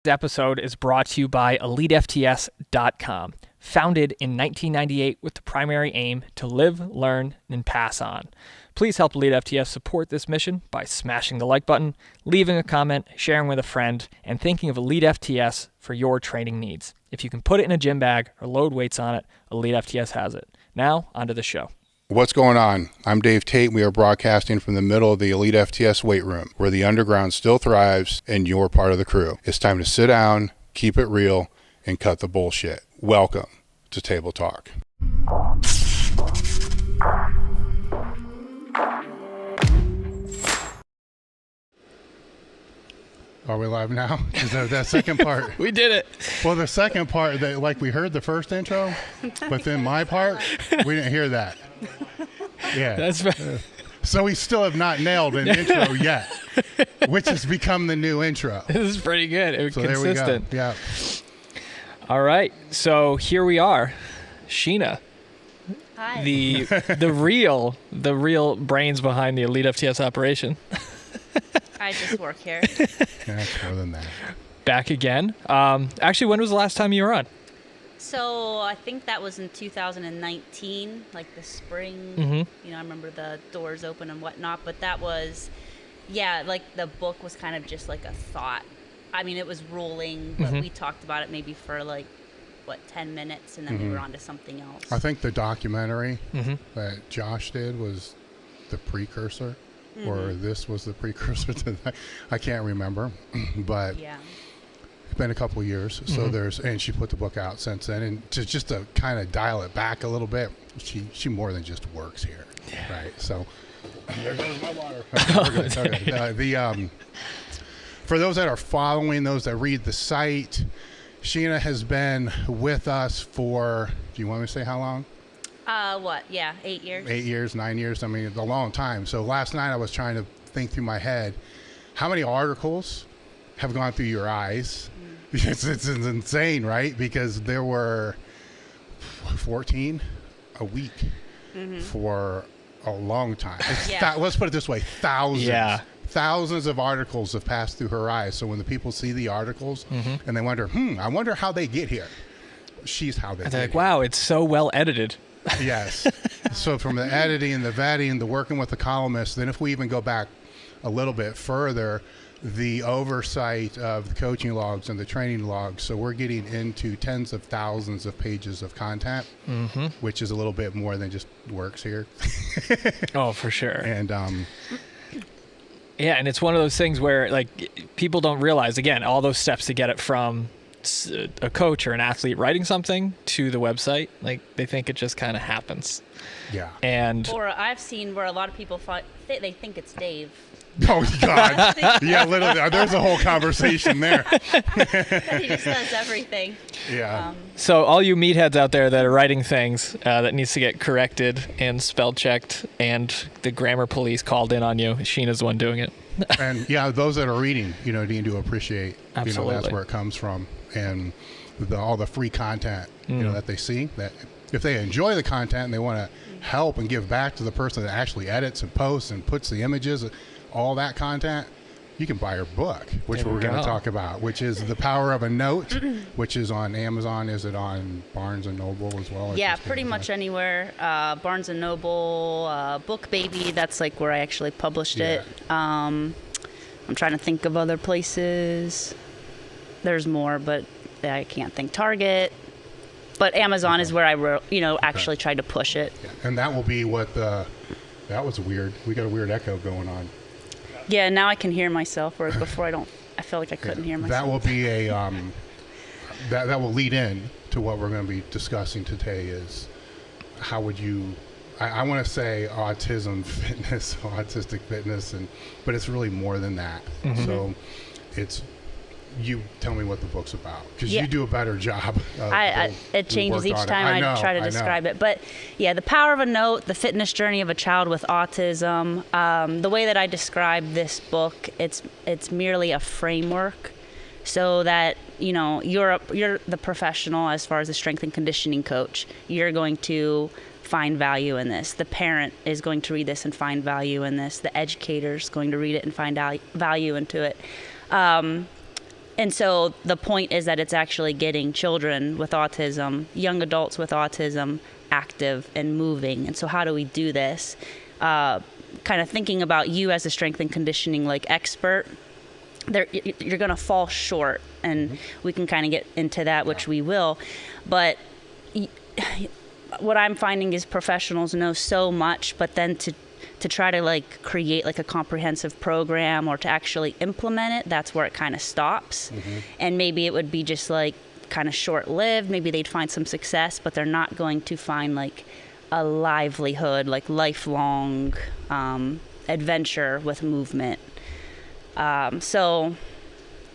This episode is brought to you by elitefts.com, founded in 1998 with the primary aim to live, learn, and pass on. Please help EliteFTS support this mission by smashing the like button, leaving a comment, sharing with a friend, and thinking of EliteFTS for your training needs. If you can put it in a gym bag or load weights on it, EliteFTS has it. Now, onto the show. What's going on? I'm Dave Tate. We are broadcasting from the middle of the Elite FTS weight room, where the underground still thrives and you're part of the crew. It's time to sit down, keep it real, and cut the bullshit. Welcome to Table Talk. Are we live now? Because that second part. We did it. Well, the second part, that like we heard the first intro, but then my part, we didn't hear that. Yeah. That's So we still have not nailed an intro yet, which has become the new intro. This is pretty good. It was So consistent. there we go. Yeah. All right. So here we are. Sheena. Hi. The real brains behind the Elite FTS operation. I just work here. Yeah, it's more than that. Back again. Actually, when was the last time you were on? So I think that was in 2019, like the spring. Mm-hmm. You know, I remember the doors open and whatnot, but that was, yeah, like the book was kind of just like a thought. I mean, it was rolling, but we talked about it maybe for like, 10 minutes, and then we were on to something else. I think the documentary that Josh did was the precursor, or this was the precursor to that. I can't remember, but Yeah. it's been a couple of years. So and she put the book out since then, and just to kind of dial it back a little bit, she more than just works here, right? So there goes my water. Okay. For those that are following, those that read the site, Sheena has been with us for, do you want me to say how long? 8 years. 8 years, 9 years. I mean, it's a long time. So last night I was trying to think through my head, how many articles have gone through your eyes? It's insane, right? Because there were 14 a week for a long time. Let's put it this way, thousands. Yeah. Thousands of articles have passed through her eyes. So when the people see the articles and they wonder, I wonder how they get here. She's how they get They're like, here. wow, it's so well edited. Yes. So from the editing, the vetting, the working with the columnists, then if we even go back a little bit further, the oversight of the coaching logs and the training logs. So we're getting into tens of thousands of pages of content, which is a little bit more than just works here. Oh, for sure. And yeah, and it's one of those things where like people don't realize, again, all those steps to get it from a coach or an athlete writing something to the website, like they think it just kind of happens. yeah. And Or I've seen where a lot of people they think it's Dave. Oh, God. Yeah, literally. There's a whole conversation there. He just does everything. Yeah. so all you meatheads out there that are writing things that needs to get corrected and spell checked and the grammar police called in on you, Sheena's the one doing it. And yeah, those that are reading, need to appreciate, Absolutely. That's where it comes from. And all the free content, that they see, that if they enjoy the content and they want to help and give back to the person that actually edits and posts and puts the images, all that content, you can buy her book, which There we we're going to go. talk about, which is The Power of a Note, which is on Amazon. Is it on Barnes & Noble as well? Yeah, pretty much anywhere. Barnes & Noble, Book Baby, that's like where I actually published it. I'm trying to think of other places. There's more, but I can't think. Target. But Amazon is where I actually tried to push it. Yeah. And that will be what that was weird. We got a weird echo going on. Yeah, now I can hear myself, whereas before I felt like I couldn't hear myself. That will be a that will lead in to what we're going to be discussing today. Is how would you? I want to say autism fitness, autistic fitness, but it's really more than that. So it's. You tell me what the book's about, because you do a better job. It changes each time I try to describe it. But yeah, The Power of a Note, the fitness journey of a child with autism. The way that I describe this book, it's merely a framework, so that you're the professional as far as the strength and conditioning coach. You're going to find value in this. The parent is going to read this and find value in this. The educator is going to read it and find value into it. And so the point is that it's actually getting children with autism, young adults with autism, active and moving. And so how do we do this? Kind of thinking about you as a strength and conditioning like expert, you're going to fall short, and we can kind of get into that, which we will. But what I'm finding is professionals know so much, but then to try to like create like a comprehensive program or to actually implement it, that's where it kind of stops. And maybe it would be just like kind of short-lived. Maybe they'd find some success, but they're not going to find like a livelihood, like lifelong adventure with movement. So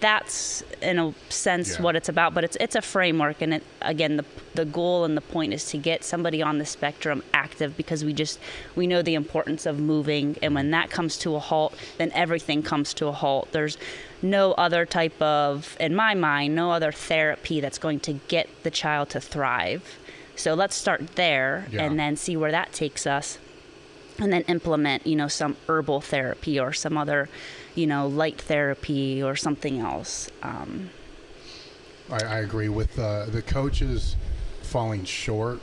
that's in a sense what it's about, but it's a framework, and again the goal and the point is to get somebody on the spectrum active, because we know the importance of moving, and when that comes to a halt, then everything comes to a halt. There's no other type of, in my mind, no other therapy that's going to get the child to thrive. So let's start there and then see where that takes us, and then implement, some herbal therapy or some other, light therapy or something else. I agree with the coaches falling short.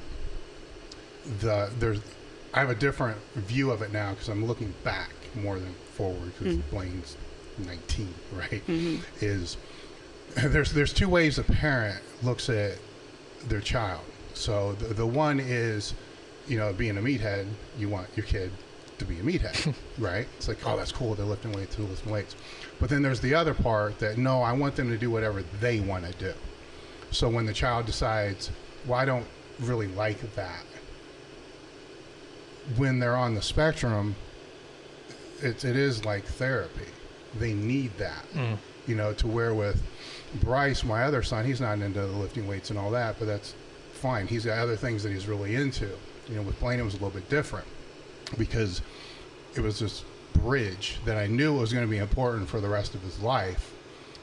I have a different view of it now because I'm looking back more than forward, because Blaine's 19, right? Is there's two ways a parent looks at their child. So the one is, being a meathead, you want your kid to be a meathead, right? It's like, oh, that's cool, they're lifting weights. But then there's the other part that, no, I want them to do whatever they want to do. So when the child decides, well, I don't really like that, when they're on the spectrum, it is like therapy. They need that, to where with Bryce, my other son, he's not into the lifting weights and all that, but that's fine. He's got other things that he's really into. With Blaine, it was a little bit different, because it was this bridge that I knew was going to be important for the rest of his life,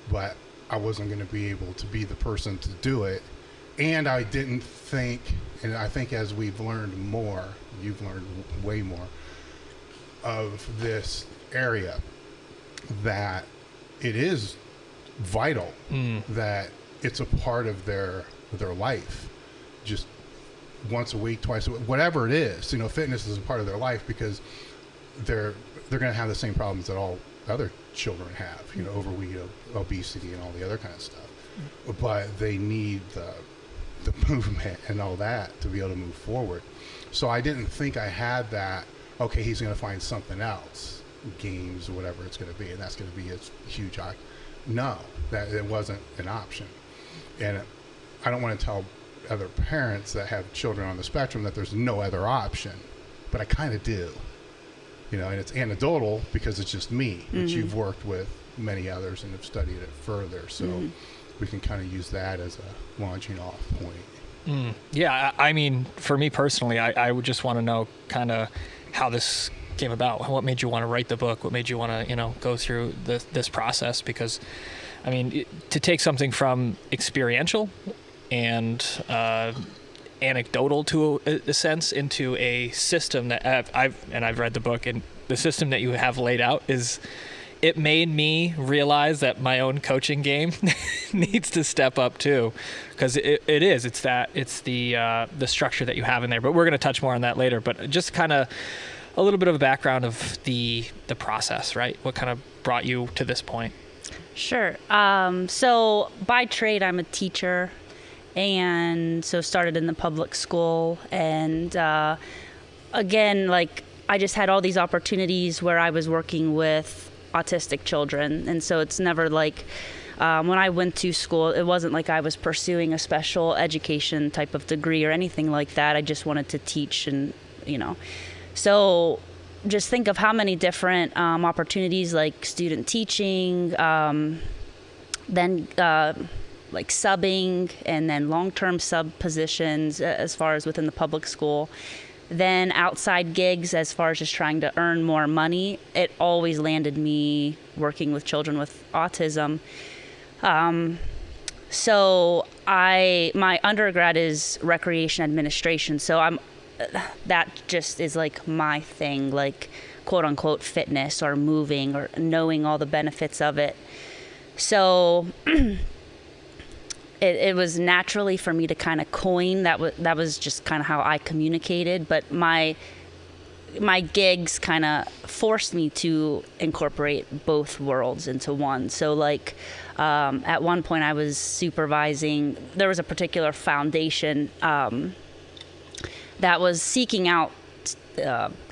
but I wasn't going to be able to be the person to do it. And I didn't think, and I think as we've learned more, you've learned way more of this area, that it is vital that it's a part of their life, just once a week, twice a week, whatever it is. Fitness is a part of their life, because they're going to have the same problems that all other children have, overweight, obesity, and all the other kind of stuff. But they need the movement and all that to be able to move forward. So I didn't think I had that. Okay, he's going to find something else, games or whatever it's going to be, and that's going to be his huge. No, that it wasn't an option. And I don't want to tell other parents that have children on the spectrum that there's no other option, but I kind of do, and it's anecdotal because it's just me, but you've worked with many others and have studied it further, so we can kind of use that as a launching off point. Yeah, I mean, for me personally, I would just want to know kind of how this came about. What made you want to write the book? What made you want to, go through this process? Because, I mean, to take something from experiential and anecdotal to a sense into a system that I've read the book, and the system that you have laid out it made me realize that my own coaching game needs to step up too, because it's the structure that you have in there. But we're going to touch more on that later. But just kind of a little bit of a background of the process, right? What kind of brought you to this point? Sure. So by trade, I'm a teacher. And so started in the public school, and again, like I just had all these opportunities where I was working with autistic children, and so it's never like when I went to school, it wasn't like I was pursuing a special education type of degree or anything like that. I just wanted to teach, and so just think of how many different opportunities, like student teaching, then like subbing, and then long-term sub positions as far as within the public school, then outside gigs as far as just trying to earn more money. It always landed me working with children with autism. So my undergrad is recreation administration, so that just is like my thing, like quote unquote fitness or moving or knowing all the benefits of it. So it was naturally for me to kind of coin. That was just kind of how I communicated. But my gigs kind of forced me to incorporate both worlds into one. So like at one point I was supervising, there was a particular foundation that was seeking out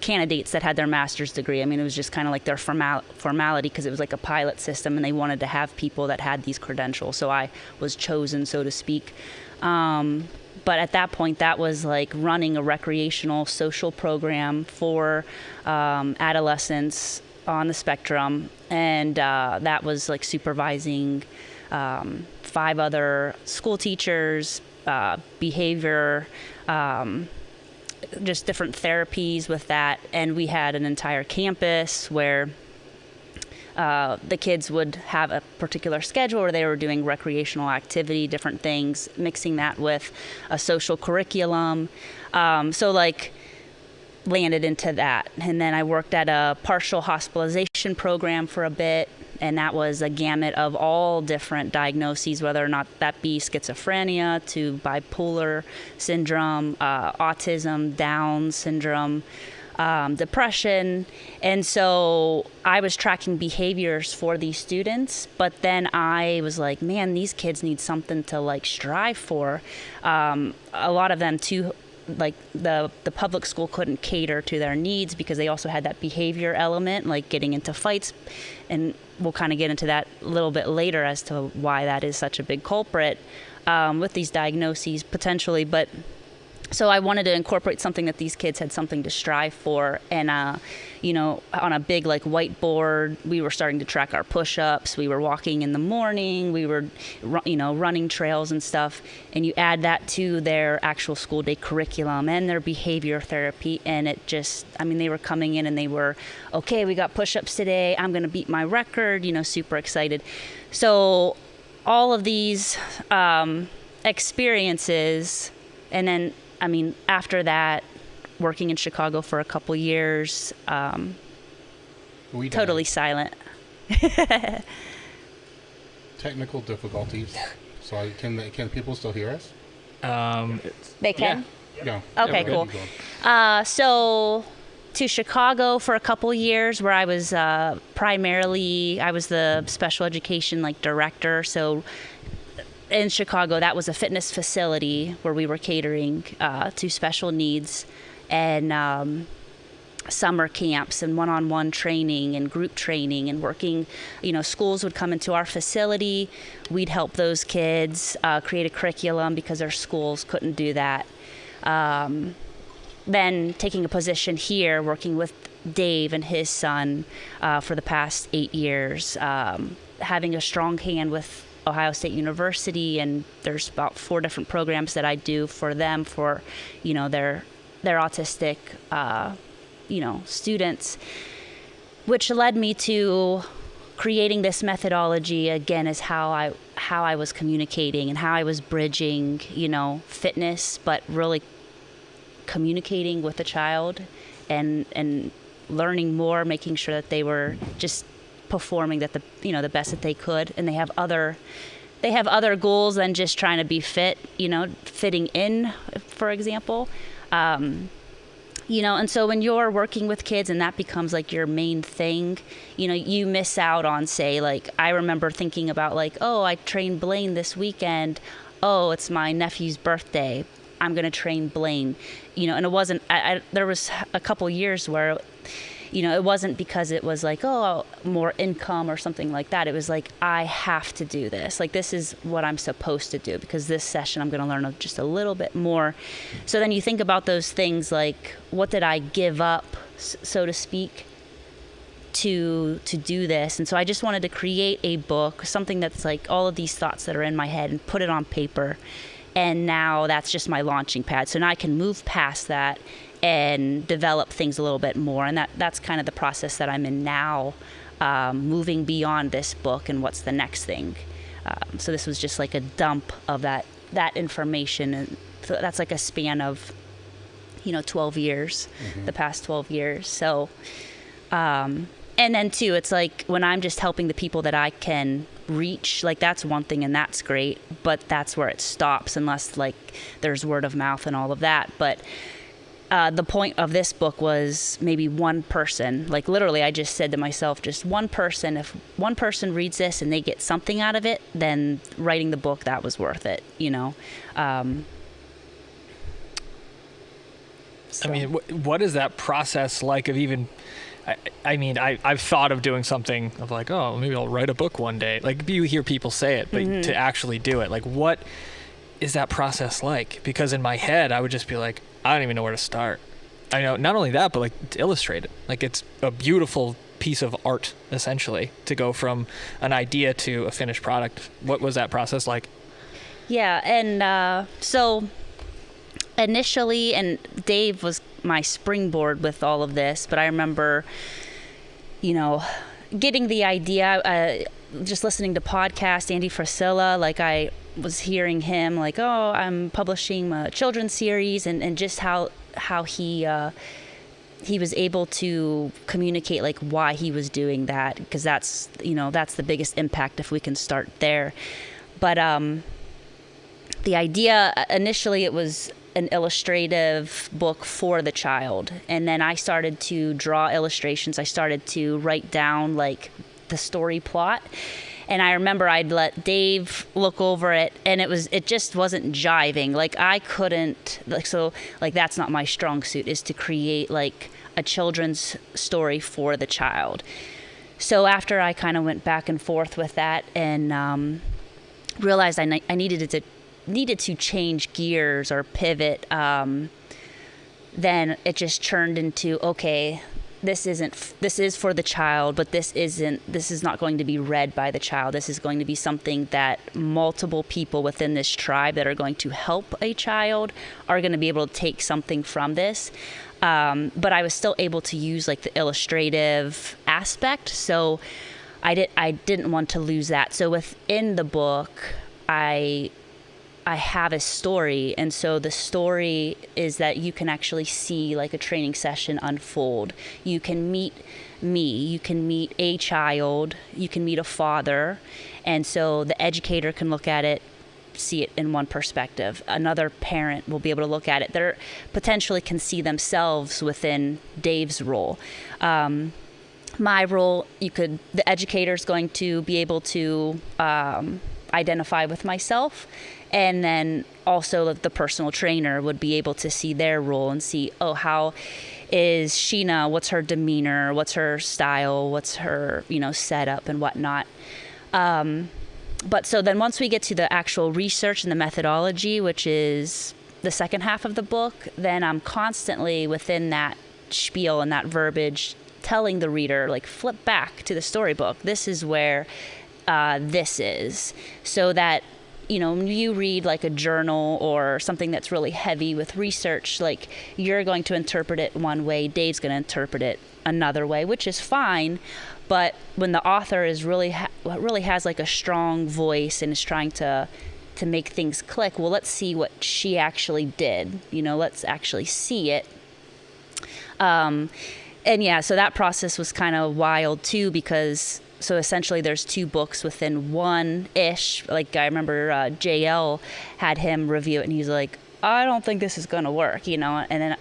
candidates that had their master's degree. I mean, it was just kind of like their formality because it was like a pilot system and they wanted to have people that had these credentials. So I was chosen, so to speak. But at that point, that was like running a recreational social program for adolescents on the spectrum. And that was like supervising 5 other school teachers, behavior, just different therapies with that. And we had an entire campus where the kids would have a particular schedule where they were doing recreational activity, different things, mixing that with a social curriculum. So like landed into that. And then I worked at a partial hospitalization program for a bit. And that was a gamut of all different diagnoses, whether or not that be schizophrenia to bipolar syndrome, autism, Down syndrome, depression. And so I was tracking behaviors for these students, but then I was like, man, these kids need something to like strive for. A lot of them too, like the public school couldn't cater to their needs because they also had that behavior element, like getting into fights. And we'll kind of get into that a little bit later as to why that is such a big culprit with these diagnoses potentially. But so I wanted to incorporate something that these kids had something to strive for. And, you know, on a big like whiteboard, we were starting to track our push-ups. We were walking in the morning. We were, you know, running trails and stuff. And you add that to their actual school day curriculum and their behavior therapy. And it just, I mean, they were coming in and they were, okay, we got push-ups today. I'm going to beat my record, you know, super excited. So all of these experiences, and then, I mean, after that, working in Chicago for a couple years, totally silent. Technical difficulties. So can people still hear us? They can? Yeah. Okay, cool. So to Chicago for a couple years where I was primarily, I was the special education like director. So in Chicago, that was a fitness facility where we were catering to special needs and summer camps and one-on-one training and group training and working. You know, schools would come into our facility. We'd help those kids create a curriculum because their schools couldn't do that. Then taking a position here, working with Dave and his son for the past 8 years, having a strong hand with Ohio State University, and there's about 4 different programs that I do for them for, you know, their autistic, you know, students, which led me to creating this methodology again is how I was communicating and how I was bridging, you know, fitness, but really communicating with the child and learning more, making sure that they were just performing that the best that they could, and they have other goals than just trying to be fit, you know, fitting in, for example, you know. And so when you're working with kids and that becomes like your main thing, you know, you miss out on, say, like I remember thinking about like, oh, I trained Blaine this weekend, oh, it's my nephew's birthday, I'm gonna train Blaine, you know. And it wasn't, there was a couple years where, you know, it wasn't because it was like, oh, more income or something like that. It was like, I have to do this. Like, this is what I'm supposed to do because this session I'm going to learn just a little bit more. So then you think about those things like, what did I give up, so to speak, to do this? And so I just wanted to create a book, something that's like all of these thoughts that are in my head, and put it on paper. And now that's just my launching pad. So now I can move past that and develop things a little bit more. And that's kind of the process that I'm in now, moving beyond this book and what's the next thing. So this was just like a dump of that information. And so that's like a span of, you know, 12 years, the past 12 years. So, and then too, it's like when I'm just helping the people that I can reach, like that's one thing and that's great, but that's where it stops unless like there's word of mouth and all of that. But the point of this book was maybe one person, like literally I just said to myself, just one person, if one person reads this and they get something out of it, then writing the book, that was worth it, you know. I mean, what is that process like of even, I mean, I've thought of doing something of like, oh, maybe I'll write a book one day. Like, you hear people say it, but to actually do it, like, what is that process like? Because in my head, I would just be like, I don't even know where to start. I know, not only that, but like to illustrate it. Like, it's a beautiful piece of art, essentially, to go from an idea to a finished product. What was that process like? Yeah, and so initially, and Dave was my springboard with all of this, but I remember, you know, getting the idea, just listening to podcasts, Andy Frisella, like I was hearing him like, oh, I'm publishing a children's series, and just how he was able to communicate like why he was doing that, because that's, you know, that's the biggest impact if we can start there. But the idea initially, it was an illustrative book for the child, and then I started to draw illustrations. I started to write down like the story plot, and I remember I'd let Dave look over it, and it just wasn't jiving. Like I couldn't, like, so like that's not my strong suit, is to create like a children's story for the child. So after I kind of went back and forth with that and realized I needed to change gears or pivot, then it just turned into, okay, this is for the child, but this is not going to be read by the child. This is going to be something that multiple people within this tribe that are going to help a child are going to be able to take something from this. But I was still able to use like the illustrative aspect. So I didn't want to lose that. So within the book, I have a story, and so the story is that you can actually see like a training session unfold. You can meet me, you can meet a child, you can meet a father, and so the educator can look at it, see it in one perspective. Another parent will be able to look at it. They potentially can see themselves within Dave's role. My role, the educator's going to be able to identify with myself. And then also the personal trainer would be able to see their role and see, oh, how is Sheena, what's her demeanor, what's her style, what's her, you know, setup and whatnot. But so then once we get to the actual research and the methodology, which is the second half of the book, then I'm constantly within that spiel and that verbiage telling the reader, like, flip back to the storybook. This is where this is, so that, you know, when you read like a journal or something that's really heavy with research, like you're going to interpret it one way, Dave's going to interpret it another way, which is fine. But when the author is really has like a strong voice and is trying to make things click, well, let's see what she actually did. You know, let's actually see it. And yeah, so that process was kind of wild too, because so essentially there's two books within one-ish. Like I remember JL had him review it, and he's like, I don't think this is going to work, you know. And then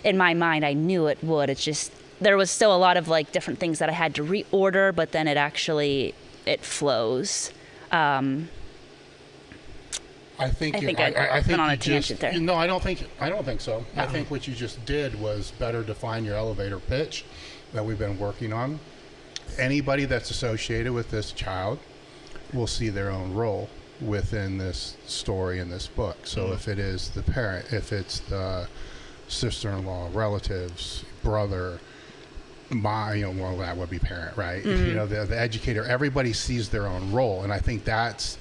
in my mind, I knew it would. It's just there was still a lot of like different things that I had to reorder, but then it flows. I think I went on a tangent there. No, I don't think so. No. I think what you just did was better define your elevator pitch that we've been working on. Anybody that's associated with this child will see their own role within this story in this book. So if it is the parent, if it's the sister-in-law, relatives, brother, well, that would be parent, right? Mm-hmm. You know, the educator, everybody sees their own role. And I think that's,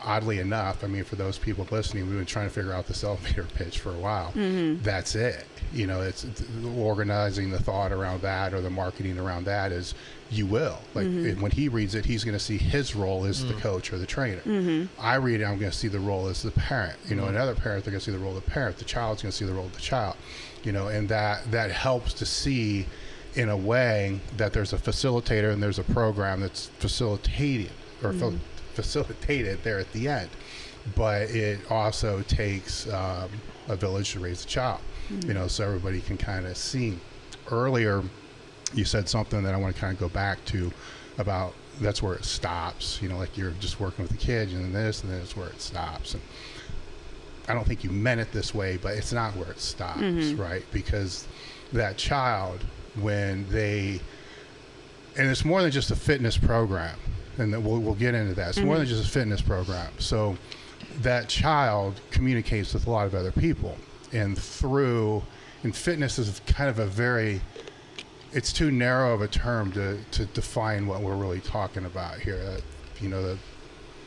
oddly enough, I mean, for those people listening, we've been trying to figure out this elevator pitch for a while. Mm-hmm. That's it. You know, it's organizing the thought around that, or the marketing around that is, you will. Like, when he reads it, he's going to see his role as the coach or the trainer. Mm-hmm. I read it, I'm going to see the role as the parent. You know, another parent, they're going to see the role of the parent. The child's going to see the role of the child. You know, and that helps to see, in a way, that there's a facilitator and there's a program that's facilitating or facilitate it there at the end. But it also takes a village to raise a child, so everybody can kind of see. Earlier, you said something that I want to kind of go back to about that's where it stops, like you're just working with the kids and then it's where it stops. And I don't think you meant it this way, but it's not where it stops, right? Because that child, and it's more than just a fitness program, and we'll get into that. It's more than just a fitness program. So that child communicates with a lot of other people, and fitness is kind of it's too narrow of a term to define what we're really talking about here.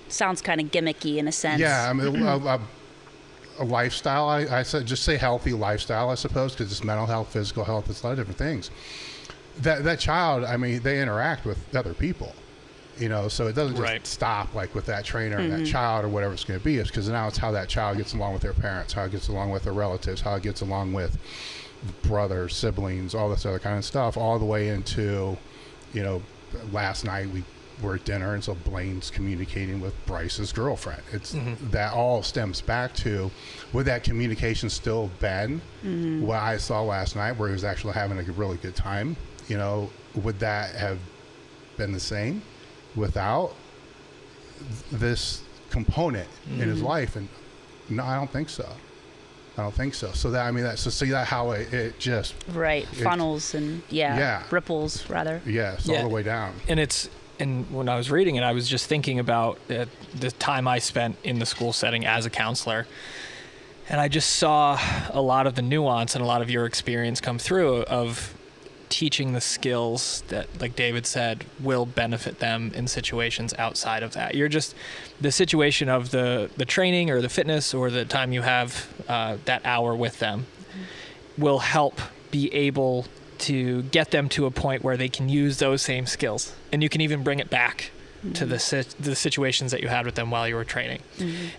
Sounds kind of gimmicky in a sense. Yeah, I mean, a lifestyle. I said just say healthy lifestyle, I suppose, because it's mental health, physical health. It's a lot of different things. That child, I mean, they interact with other people. So it doesn't just stop like with that trainer and that child or whatever it's going to be. It's because now it's how that child gets along with their parents, how it gets along with their relatives, how it gets along with brothers, siblings, all this other kind of stuff, all the way into, last night we were at dinner and so Blaine's communicating with Bryce's girlfriend. It's that all stems back to, would that communication still been what I saw last night where he was actually having a really good time? Would that have been the same without this component in his life? And no, I don't think so. So see that how it just funnels and ripples rather. Yes, all the way down. And when I was reading it, I was just thinking about the time I spent in the school setting as a counselor, and I just saw a lot of the nuance and a lot of your experience come through of teaching the skills that, like David said, will benefit them in situations outside of that. You're just the situation of the training or the fitness or the time you have that hour with them will help be able to get them to a point where they can use those same skills, and you can even bring it back to the situations that you had with them while you were training.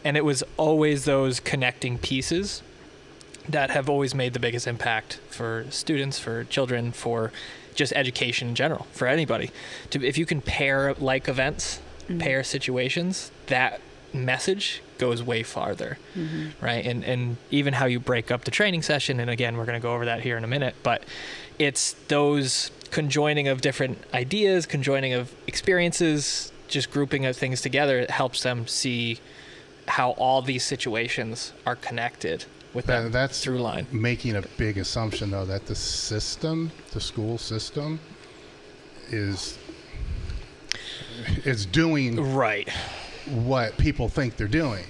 And it was always those connecting pieces that have always made the biggest impact for students, for children, for just education in general, for anybody. If you can pair like events, pair situations, that message goes way farther, right? And even how you break up the training session, and again, we're going to go over that here in a minute, but it's those conjoining of different ideas, conjoining of experiences, just grouping of things together. It helps them see how all these situations are connected with that's through line. Making a big assumption though that the school system is doing what people think they're doing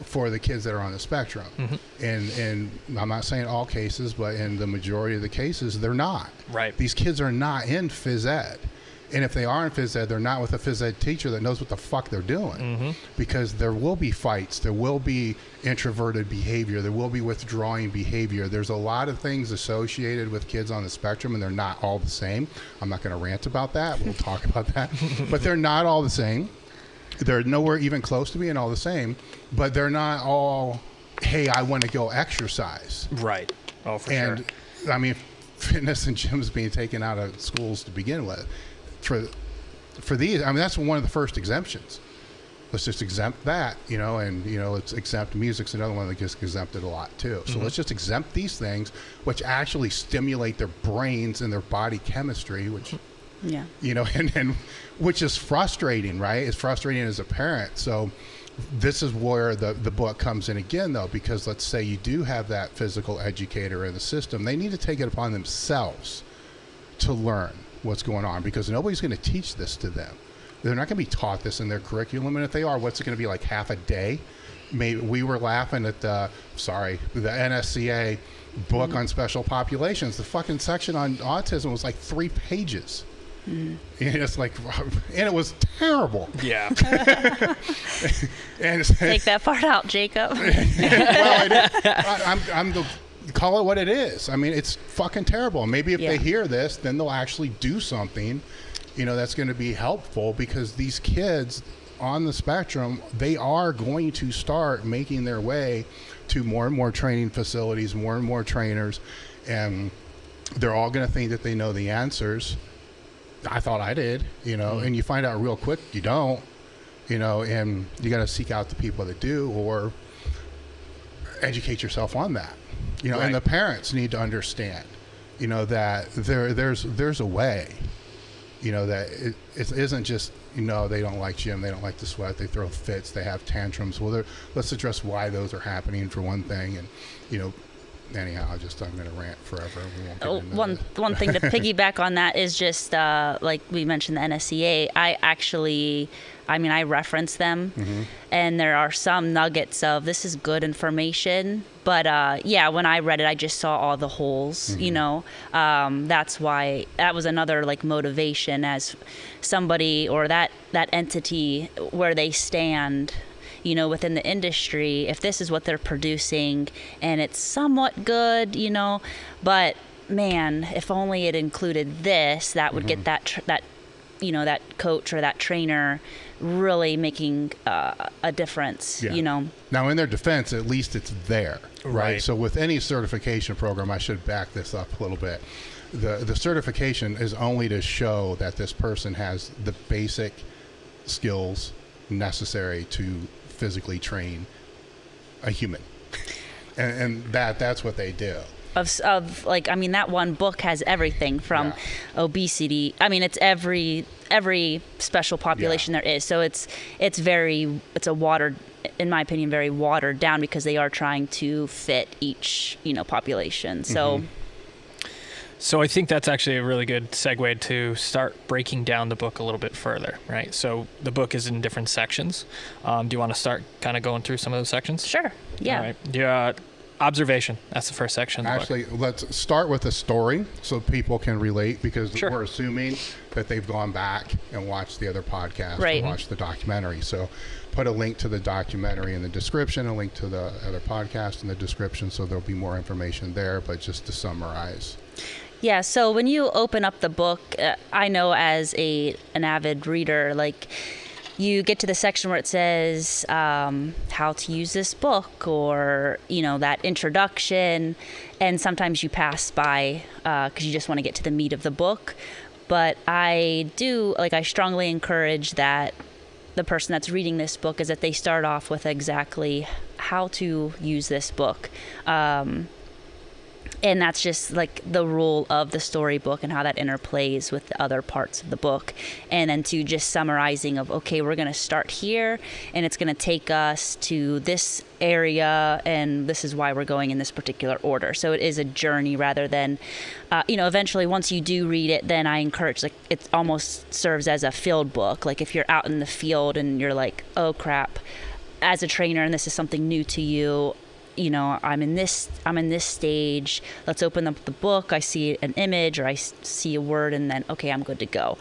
for the kids that are on the spectrum. And I'm not saying all cases, but in the majority of the cases they're not. These kids are not in phys ed. And if they are in phys ed, they're not with a phys ed teacher that knows what the fuck they're doing. Because there will be fights, there will be introverted behavior, there will be withdrawing behavior. There's a lot of things associated with kids on the spectrum, and they're not all the same. I'm not going to rant about that. We'll talk about that. But they're not all the same. They're nowhere even close to being all the same. But they're not all, hey, I want to go exercise. Oh, for sure. And, I mean, fitness and gyms being taken out of schools to begin with. For these, I mean, that's one of the first exemptions. Let's just exempt that, and let's exempt music's another one that gets exempted a lot too. So let's just exempt these things, which actually stimulate their brains and their body chemistry, which, and which is frustrating, right? It's frustrating as a parent. So this is where the book comes in again, though, because let's say you do have that physical educator in the system, they need to take it upon themselves to learn what's going on, because nobody's going to teach this to them. They're not going to be taught this in their curriculum, and if they are, what's it going to be, like half a day? Maybe. We were laughing at the NSCA book on special populations. The fucking section on autism was like 3 pages. And it's like, and it was terrible. Yeah. And take that part out, Jacob. Well, I'm the call it what it is. I mean, it's fucking terrible. Maybe if they hear this, then they'll actually do something, that's going to be helpful, because these kids on the spectrum, they are going to start making their way to more and more training facilities, more and more trainers, and they're all going to think that they know the answers. I thought I did, and you find out real quick you don't. and you got to seek out the people that do, or educate yourself on that, Right. And the parents need to understand, that there's a way, that it isn't just, they don't like gym, they don't like to sweat, they throw fits, they have tantrums. Well, let's address why those are happening for one thing, and anyhow, I'm going to rant forever. We won't get into one thing to piggyback on that is just like we mentioned the NSCA. I reference them, and there are some nuggets of this is good information. But when I read it, I just saw all the holes. That's why that was another like motivation as somebody or that entity where they stand. Within the industry, if this is what they're producing and it's somewhat good, but man, if only it included this, that would get that coach or that trainer really making a difference, Now, in their defense, at least it's there, right? Right. So with any certification program, I should back this up a little bit. The certification is only to show that this person has the basic skills necessary to physically train a human, and that's what they do. That one book has everything from obesity. It's every special population there is. So it's a watered, in my opinion, very watered down because they are trying to fit each population. So. So I think that's actually a really good segue to start breaking down the book a little bit further, right? So the book is in different sections. Do you want to start kind of going through some of those sections? Sure. Yeah. All right. Yeah. Observation. That's the first section of the book. Actually, let's start with a story so people can relate, because Sure. we're assuming that they've gone back and watched the other podcast Right. or watched the documentary. So put a link to the documentary in the description, a link to the other podcast in the description, so there'll be more information there. But just to summarize. Yeah, so when you open up the book, I know as an avid reader, like you get to the section where it says how to use this book, or that introduction, and sometimes you pass by because you just want to get to the meat of the book. But I strongly encourage that the person that's reading this book is that they start off with exactly how to use this book. And that's just like the rule of the storybook and how that interplays with the other parts of the book. And then to just summarizing of, okay, we're going to start here and it's going to take us to this area and this is why we're going in this particular order. So it is a journey rather than, eventually once you do read it, then I encourage, like, it almost serves as a field book. Like if you're out in the field and you're like, oh crap, as a trainer and this is something new to you, I'm in this stage. Let's open up the book. I see an image or I see a word, and then okay, I'm good to go.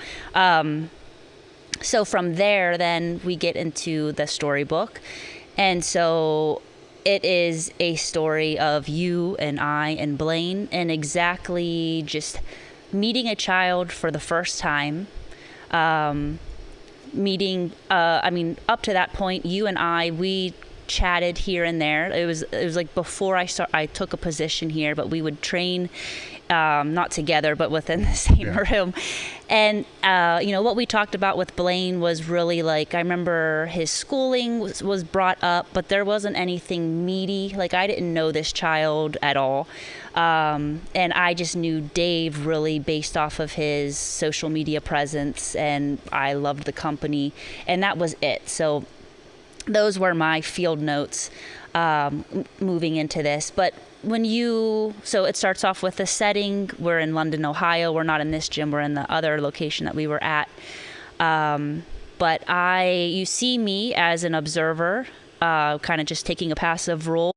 So from there, then we get into the storybook, and so it is a story of you and I and Blaine, and exactly just meeting a child for the first time. Meeting. Up to that point, you and we chatted here and there. It was like before I took a position here, but we would train not together but within the same room. And what we talked about with Blaine was really like, I remember his schooling was brought up, but there wasn't anything meaty. Like I didn't know this child at all, and I just knew Dave really based off of his social media presence, and I loved the company, and that was it. So those were my field notes moving into this. But so it starts off with the setting. We're in London, Ohio. We're not in this gym. We're in the other location that we were at. But you see me as an observer, kind of just taking a passive role.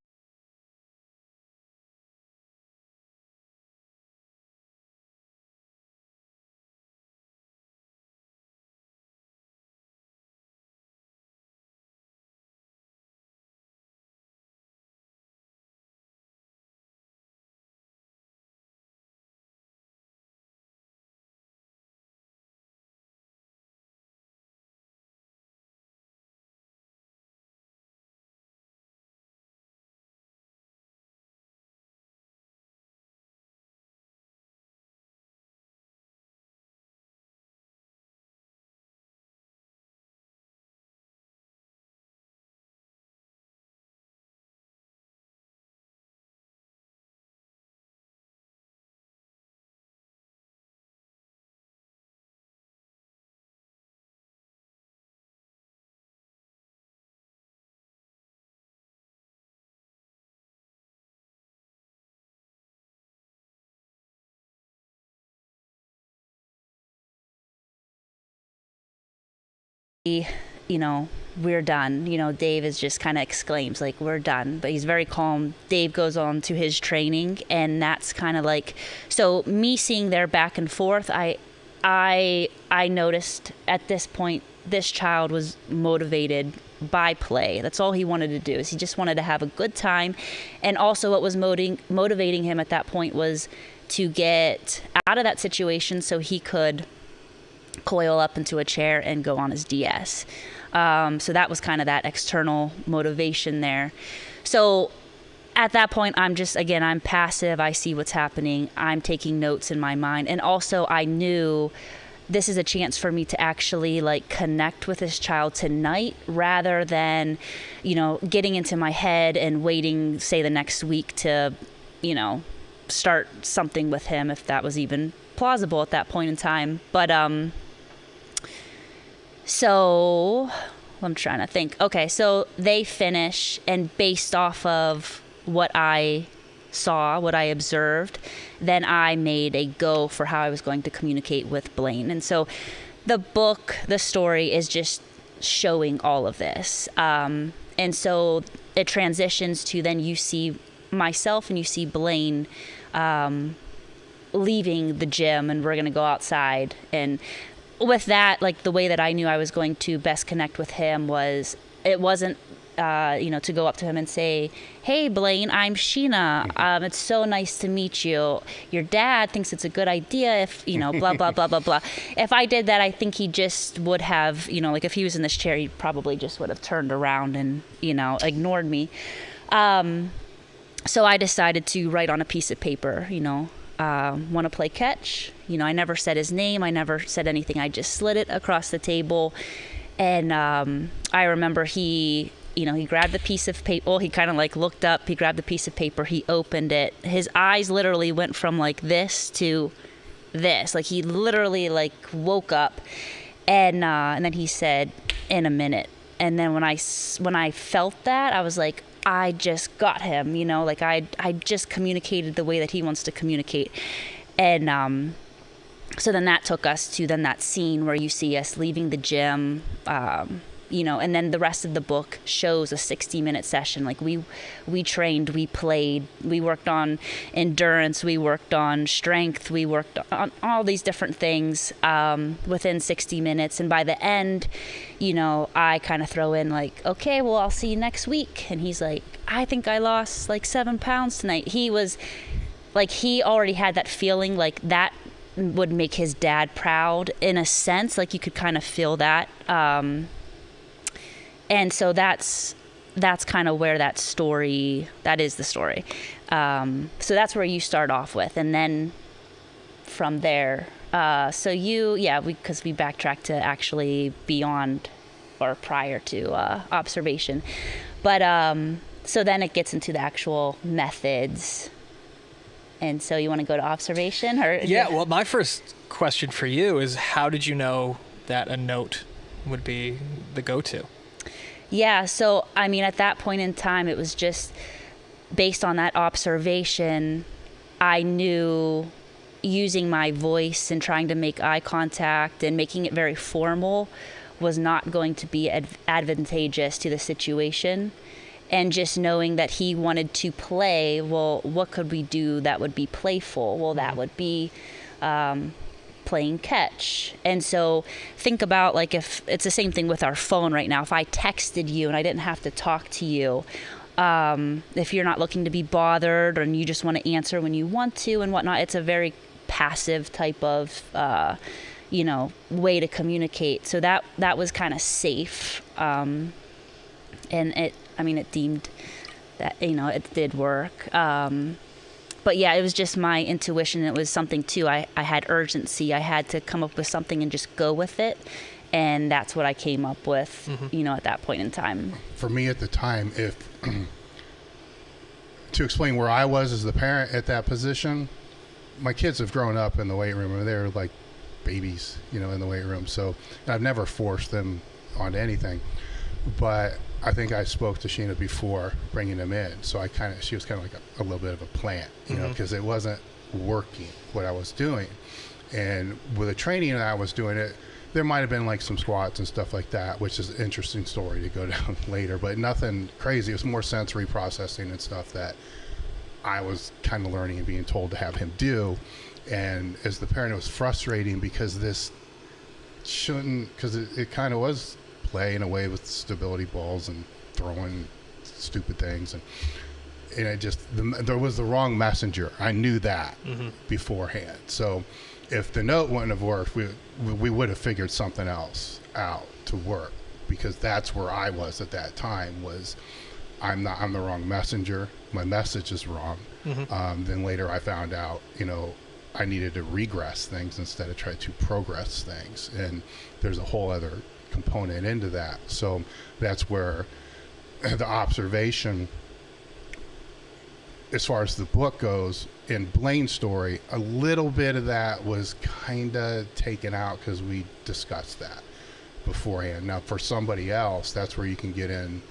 we're done. Dave is just kind of exclaims, like, we're done. But he's very calm. Dave goes on to his training, and that's kind of like, so me seeing their back and forth, I noticed at this point, this child was motivated by play. That's all he wanted to do, is he just wanted to have a good time. And also what was motivating him at that point was to get out of that situation so he could coil up into a chair and go on his DS. So that was kind of that external motivation there. So at that point, I'm passive. I see what's happening. I'm taking notes in my mind. And also I knew this is a chance for me to actually like connect with this child tonight, rather than, getting into my head and waiting, say, the next week to, start something with him, if that was even plausible at that point in time. But, so I'm trying to think. Okay, so they finish, and based off of what I saw, what I observed, then I made a go for how I was going to communicate with Blaine. And so the story is just showing all of this. And so it transitions to, then you see myself and you see Blaine leaving the gym, and we're going to go outside. And with that, like, the way that I knew I was going to best connect with him was, it wasn't, to go up to him and say, "Hey, Blaine, I'm Sheena. It's so nice to meet you. Your dad thinks it's a good idea if, blah, blah, blah, blah, blah." If I did that, I think he just would have, like, if he was in this chair, he probably just would have turned around and, ignored me. So I decided to write on a piece of paper, want to play catch. I never said his name. I never said anything. I just slid it across the table. And I remember he grabbed the piece of paper. Well, he kind of like looked up. He grabbed the piece of paper. He opened it. His eyes literally went from like this to this. Like, he literally like woke up. And then he said, "In a minute." And then when I felt that, I was like, I just got him, like I just communicated the way that he wants to communicate. And so then that took us to then that scene where you see us leaving the gym, and then the rest of the book shows a 60-minute session. Like, we trained, we played, we worked on endurance, we worked on strength, we worked on all these different things within 60 minutes. And by the end, I kind of throw in like, "Okay, well, I'll see you next week." And he's like, "I think I lost like 7 pounds tonight." He was like, he already had that feeling, like that would make his dad proud in a sense. Like, you could kind of feel that. And so that's kind of where that is the story. So that's where you start off with. And then from there, because we backtracked to actually beyond or prior to observation. But so then it gets into the actual methods. And so you want to go to observation? Or Yeah, well, my first question for you is, how did you know that a note would be the go-to? Yeah, so, at that point in time, it was just based on that observation. I knew using my voice and trying to make eye contact and making it very formal was not going to be advantageous to the situation. And just knowing that he wanted to play, well, what could we do that would be playful? Well, that would be playing catch. And so think about, like, if it's the same thing with our phone right now. If I texted you and I didn't have to talk to you, if you're not looking to be bothered and you just want to answer when you want to and whatnot, it's a very passive type of, way to communicate. So that was kind of safe. And it deemed that, it did work. But yeah, it was just my intuition. It was something too. I had urgency. I had to come up with something and just go with it. And that's what I came up with, at that point in time. For me at the time, to explain where I was as the parent at that position, my kids have grown up in the weight room, and they're like babies, in the weight room. So I've never forced them onto anything. But I think I spoke to Sheena before bringing them in. So she was kind of like a little bit of a plant, because it wasn't working what I was doing. And with the training that I was doing, there might have been like some squats and stuff like that, which is an interesting story to go down later, but nothing crazy. It was more sensory processing and stuff that I was kind of learning and being told to have him do. And as the parent, it was frustrating because this shouldn't, because it kind of was playing away with stability balls and throwing stupid things. And it just, there was the wrong messenger. I knew that beforehand. So if the note wouldn't have worked, we would have figured something else out to work, because that's where I was at that time. Was I'm the wrong messenger. My message is wrong. Then later I found out, I needed to regress things instead of try to progress things, and there's a whole other component into that. So that's where the observation, as far as the book goes, in Blaine's story, a little bit of that was kind of taken out because we discussed that beforehand. Now, for somebody else, that's where you can get in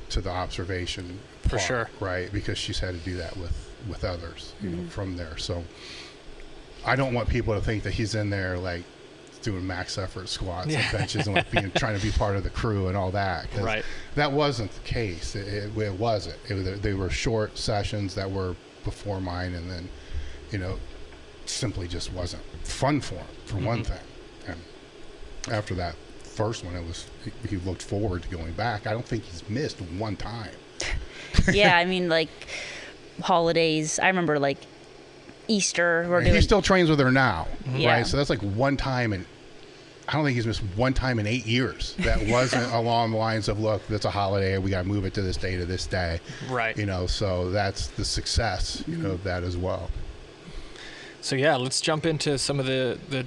to the observation part, for sure, right? Because she's had to do that with others, from there. So I don't want people to think that he's in there like doing max effort squats and benches and like trying to be part of the crew and all that. 'Cause that wasn't the case. It wasn't. They were short sessions that were before mine, and then, simply just wasn't fun for him, for one thing. And after that first one, he looked forward to going back. I don't think he's missed one time. Yeah, I mean, like holidays. I remember like Easter. He still trains with her now, right? So that's like one time, and I don't think he's missed one time in 8 years. That wasn't along the lines of, look, that's a holiday, we got to move it to this day to this day, right? So that's the success, of that as well. So yeah, let's jump into some of the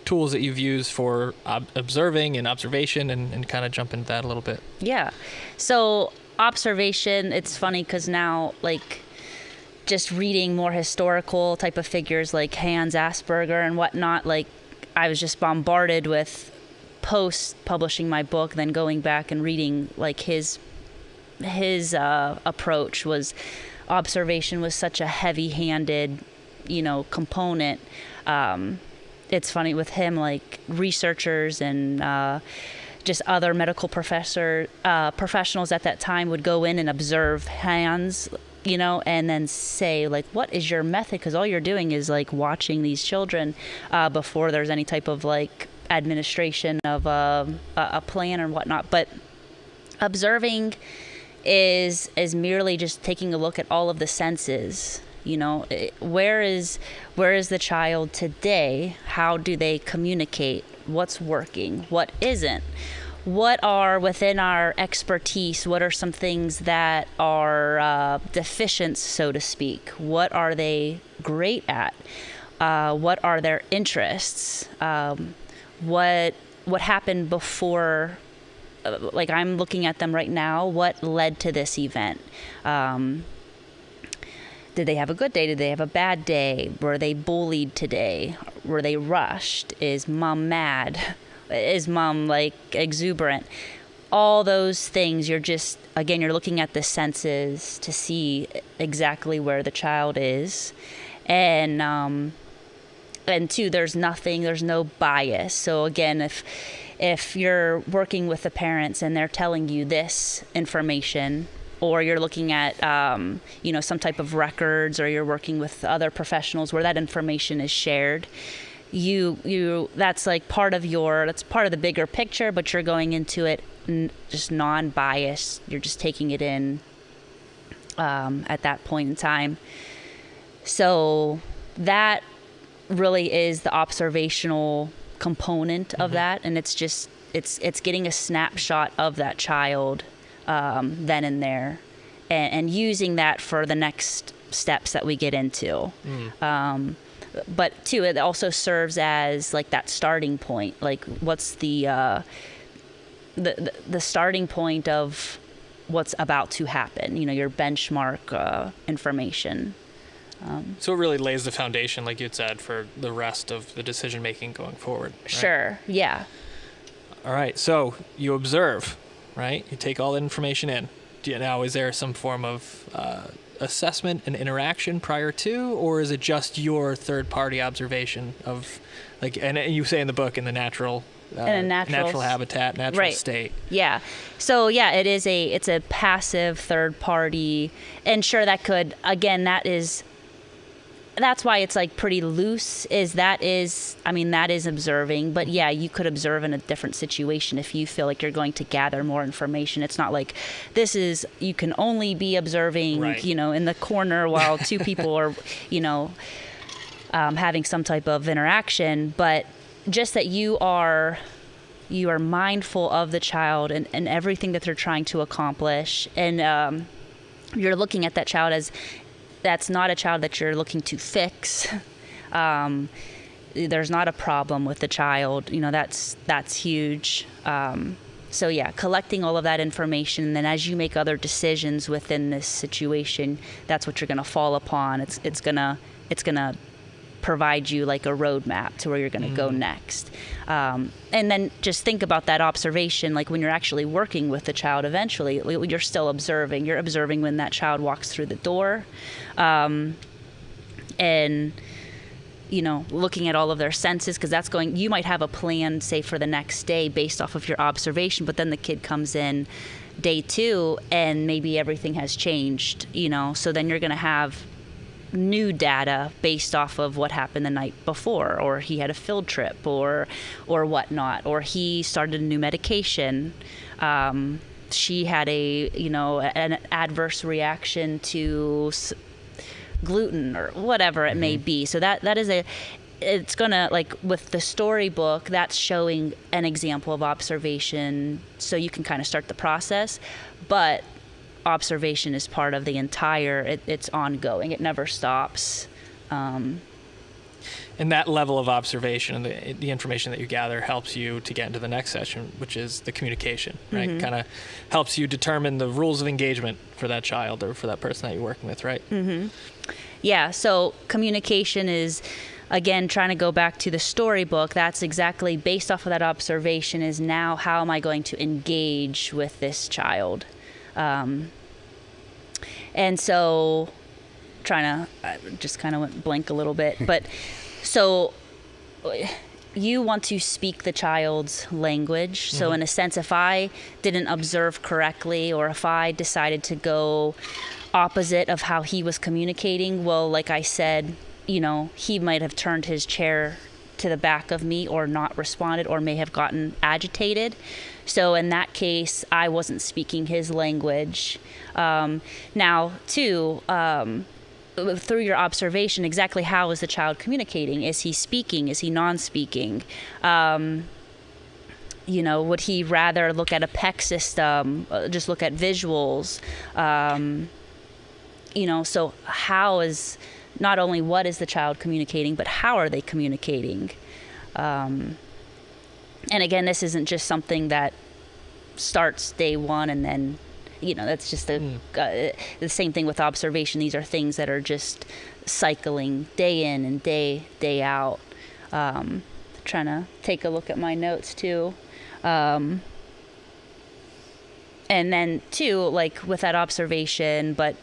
tools that you've used for observing and observation, and kind of jump into that a little bit. Yeah. So observation, it's funny because now, like, just reading more historical type of figures like Hans Asperger and whatnot, like I was just bombarded with post publishing my book, then going back and reading like his approach was observation was such a heavy-handed, component. It's funny with him, like researchers and just other medical professionals at that time would go in and observe Hans, and then say, like, what is your method? Because all you're doing is, like, watching these children before there's any type of, like, administration of a plan or whatnot. But observing is merely just taking a look at all of the senses. Where is the child today? How do they communicate? What's working? What isn't? What are within our expertise? What are some things that are deficient, so to speak? What are they great at? What are their interests? What happened before? Like, I'm looking at them right now. What led to this event? Did they have a good day? Did they have a bad day? Were they bullied today? Were they rushed? Is mom mad? Is mom, like, exuberant? All those things, you're looking at the senses to see exactly where the child is. And two, there's no bias. So again, if you're working with the parents and they're telling you this information, or you're looking at, some type of records, or you're working with other professionals where that information is shared, that's like part of the bigger picture, but you're going into it just non-biased. You're just taking it in at that point in time. So that really is the observational component of that, and it's getting a snapshot of that child then and there, and using that for the next steps that we get into. But too, it also serves as like that starting point. Like, what's the starting point of what's about to happen? Your benchmark information. So it really lays the foundation, like you had said, for the rest of the decision making going forward. Right? Sure. Yeah. All right. So you observe, right? You take all the information in. Now, is there some form of assessment and interaction prior to, or is it just your third-party observation of, like, and you say in the book, in the natural habitat, natural state? Yeah. So yeah, it's a passive third party, and sure, that could, again, that's why it's like pretty loose, that is observing, but yeah, you could observe in a different situation if you feel like you're going to gather more information. It's not like you can only be observing, in the corner while two people are, having some type of interaction, but just that you are mindful of the child and everything that they're trying to accomplish, and you're looking at that child as, that's not a child that you're looking to fix. There's not a problem with the child. That's huge. So yeah, collecting all of that information, and then as you make other decisions within this situation, that's what you're going to fall upon. It's gonna provide you like a roadmap to where you're going to go next. And then just think about that observation, like when you're actually working with the child eventually, you're still observing. You're observing when that child walks through the door, and, looking at all of their senses, because you might have a plan, say, for the next day based off of your observation, but then the kid comes in day 2 and maybe everything has changed, so then you're going to have new data based off of what happened the night before, or he had a field trip or whatnot, or he started a new medication, she had an adverse reaction to gluten or whatever it may be. So that is it's gonna, like with the storybook, that's showing an example of observation, so you can kind of start the process, but observation is part of the entire, it's ongoing, it never stops. And that level of observation and the information that you gather helps you to get into the next session, which is the communication, right? Kind of helps you determine the rules of engagement for that child or for that person that you're working with, right? Yeah, so communication is, again, trying to go back to the storybook, that's exactly based off of that observation, is now how am I going to engage with this child? And so I just kind of went blank a little bit, but so you want to speak the child's language. So in a sense, if I didn't observe correctly, or if I decided to go opposite of how he was communicating, well, like I said, he might have turned his chair to the back of me or not responded, or may have gotten agitated. So in that case, I wasn't speaking his language. Now, too, through your observation, exactly how is the child communicating? Is he speaking? Is he non-speaking? Would he rather look at a PEC system, just look at visuals? So how is, not only what is the child communicating, but how are they communicating? And again, this isn't just something that starts day one and then, that's just the same thing with observation. These are things that are just cycling day in and day out. Trying to take a look at my notes too. And then too, like with that observation, but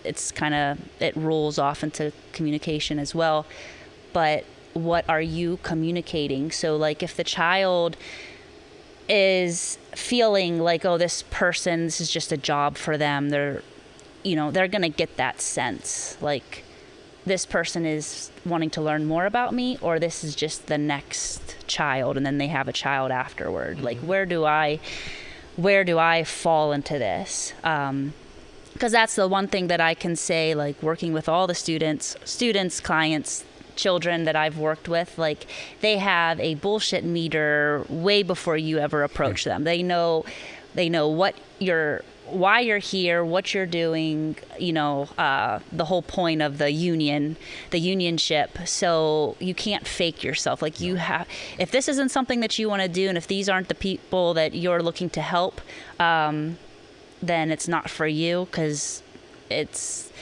it rolls off into communication as well. But what are you communicating? So like if the child is feeling like, oh, this is just a job for them, they're going to get that sense, like this person is wanting to learn more about me, or this is just the next child, and then they have a child afterward. Like where do I fall into this? Because that's the one thing that I can say, like working with all the students, clients, children that I've worked with, like they have a bullshit meter way before you ever approach them. They know why you're here, what you're doing, the whole point of the unionship. So you can't fake yourself. Like if this isn't something that you want to do, and if these aren't the people that you're looking to help, then it's not for you, because it's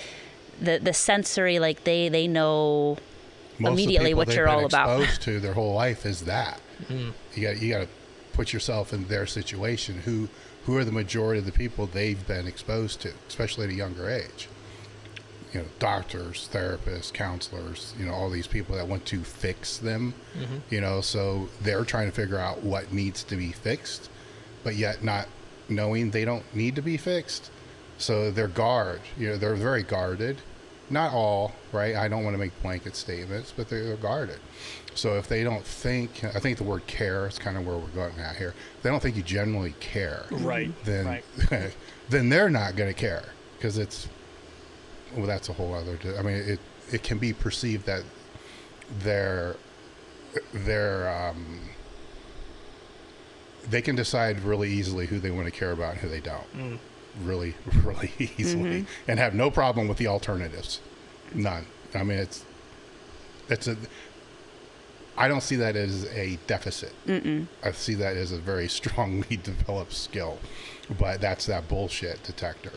the sensory, like they know most immediately what you're all about. Exposed to their whole life is that. You got to put yourself in their situation. Who are the majority of the people they've been exposed to, especially at a younger age? doctors, therapists, counselors, all these people that want to fix them, so they're trying to figure out what needs to be fixed, but yet not knowing they don't need to be fixed. So they're they're very guarded. Not all, right? I don't want to make blanket statements, but they're guarded. So if they don't think, I think the word care is kind of where we're going at here. If they don't think you genuinely care, right? Then then they're not going to care, because that's a whole other. I mean, it can be perceived that they can decide really easily who they want to care about and who they don't. Really, really easily, and have no problem with the alternatives. None. I mean, I don't see that as a deficit. I see that as a very strongly developed skill, but that's that bullshit detector.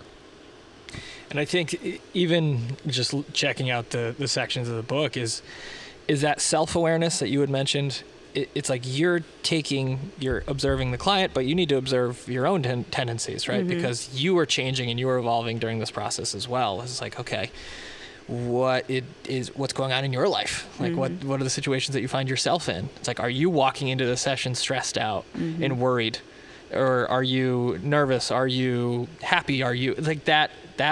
And I think even just checking out the sections of the book is that self-awareness that you had mentioned. It's like you're observing the client, but you need to observe your own tendencies, right? Because you are changing and you are evolving during this process as well. It's like, okay, what's going on in your life? Like what are the situations that you find yourself in? It's like, are you walking into the session stressed out and worried? Or are you nervous? Are you happy? Are you like that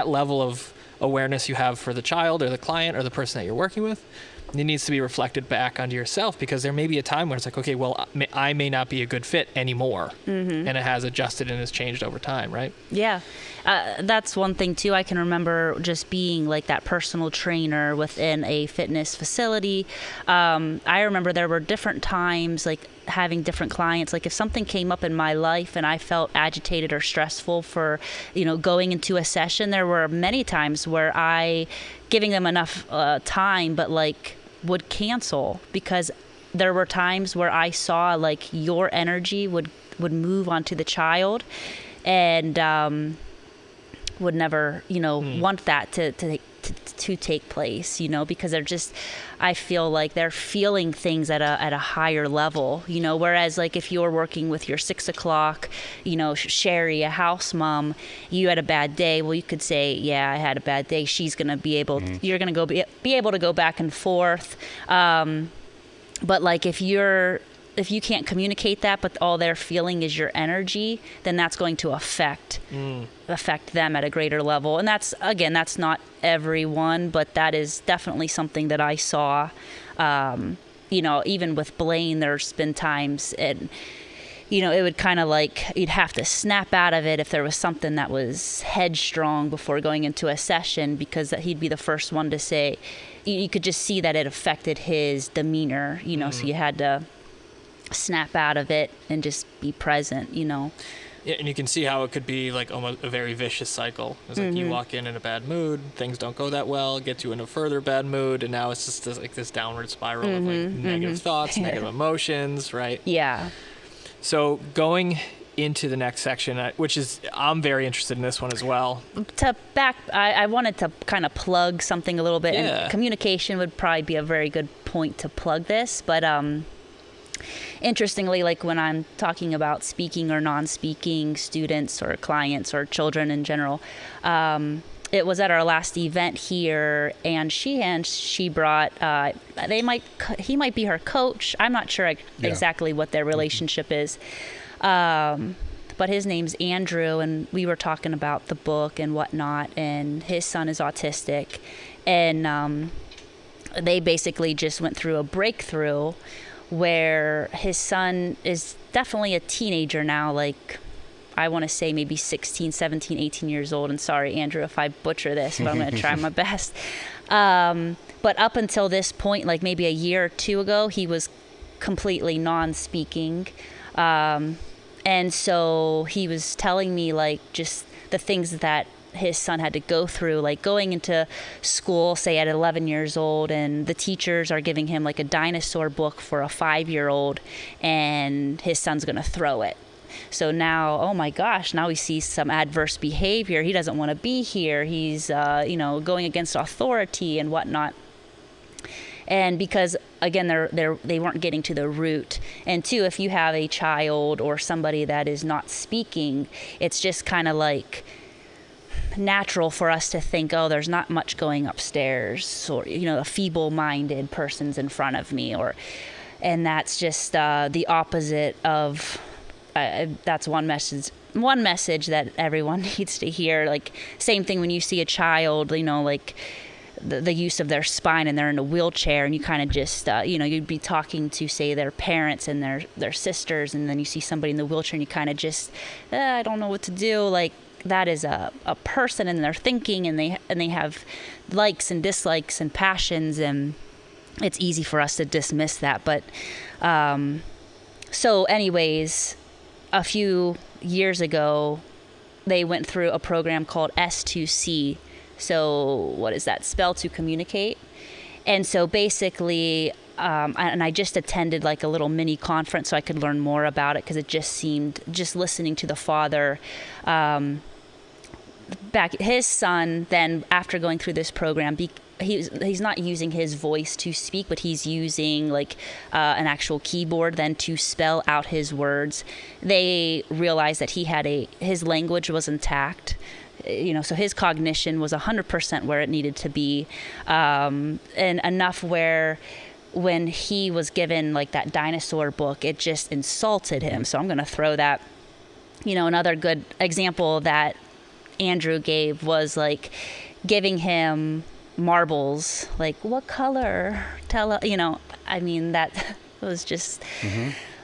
level of awareness you have for the child or the client or the person that you're working with? It needs to be reflected back onto yourself, because there may be a time where it's like, okay, well, I may not be a good fit anymore. And it has adjusted and has changed over time, right? Yeah. That's one thing, too. I can remember just being like that personal trainer within a fitness facility. I remember there were different times, like having different clients. Like if something came up in my life and I felt agitated or stressful for, going into a session, there were many times where giving them enough time, but like would cancel, because there were times where I saw like your energy would move onto the child, and would never want that to take place, because they're just, I feel like they're feeling things at a higher level, whereas like if you're working with your 6 o'clock, Sherry, a house mom, you had a bad day. Well, you could say, yeah, I had a bad day. She's going to be able, you're going to be able to go back and forth. But like if you can't communicate that, but all they're feeling is your energy, then that's going to affect them at a greater level. And that's not everyone, but that is definitely something that I saw. Even with Blaine, there's been times, and it would kind of like you'd have to snap out of it if there was something that was headstrong before going into a session, because that he'd be the first one to say, you could just see that it affected his demeanor, so you had to snap out of it and just be present, Yeah, and you can see how it could be like almost a very vicious cycle. It's like you walk in a bad mood, things don't go that well, it gets you in a further bad mood, and now it's just this downward spiral of like negative thoughts, negative emotions, right? Yeah. So going into the next section, which is, I'm very interested in this one as well. I wanted to kind of plug something a little bit, Yeah. and communication would probably be a very good point to plug this, but interestingly, like when I'm talking about speaking or non-speaking students or clients or children in general, it was at our last event here, and she brought, he might be her coach. I'm not sure exactly what their relationship is. But his name's Andrew, and we were talking about the book and whatnot, and his son is autistic, and they basically just went through a breakthrough where his son is definitely a teenager now, like I want to say maybe 16, 17, 18 years old. And sorry, Andrew, if I butcher this, but I'm going to try my best. But up until this point, like maybe a year or two ago, he was completely non-speaking. And so he was telling me like just the things that his son had to go through, like going into school, say at 11 years old, and the teachers are giving him like a dinosaur book for a 5-year-old, and his son's going to throw it. So now, oh my gosh, now he sees some adverse behavior. He doesn't want to be here. He's, going against authority and whatnot. And because, again, they weren't getting to the root. And two, if you have a child or somebody that is not speaking, it's just kind of like natural for us to think, oh, there's not much going upstairs, or, you know, a feeble-minded person's in front of me, and that's just the opposite of, that's one message that everyone needs to hear. Like, same thing when you see a child, you know, like the use of their spine and they're in a wheelchair, and you kind of just, you know, you'd be talking to, say, their parents and their sisters, and then you see somebody in the wheelchair and you kind of just, I don't know what to do. Like, that is a person, and they're thinking, and they have likes and dislikes and passions, and it's easy for us to dismiss that. But so anyways, a few years ago, they went through a program called S2C. So what is that? Spell to communicate. And so basically, and I just attended like a little mini conference so I could learn more about it, because it just seemed, just listening to the father, back, his son then, after going through this program, he's not using his voice to speak, but he's using like an actual keyboard then to spell out his words. They realized that his language was intact. You know, so his cognition was 100% where it needed to be, and enough where when he was given like that dinosaur book, it just insulted him. So I'm going to throw that. You know, another good example that Andrew gave was like giving him marbles, like, what color? You know, I mean, that was just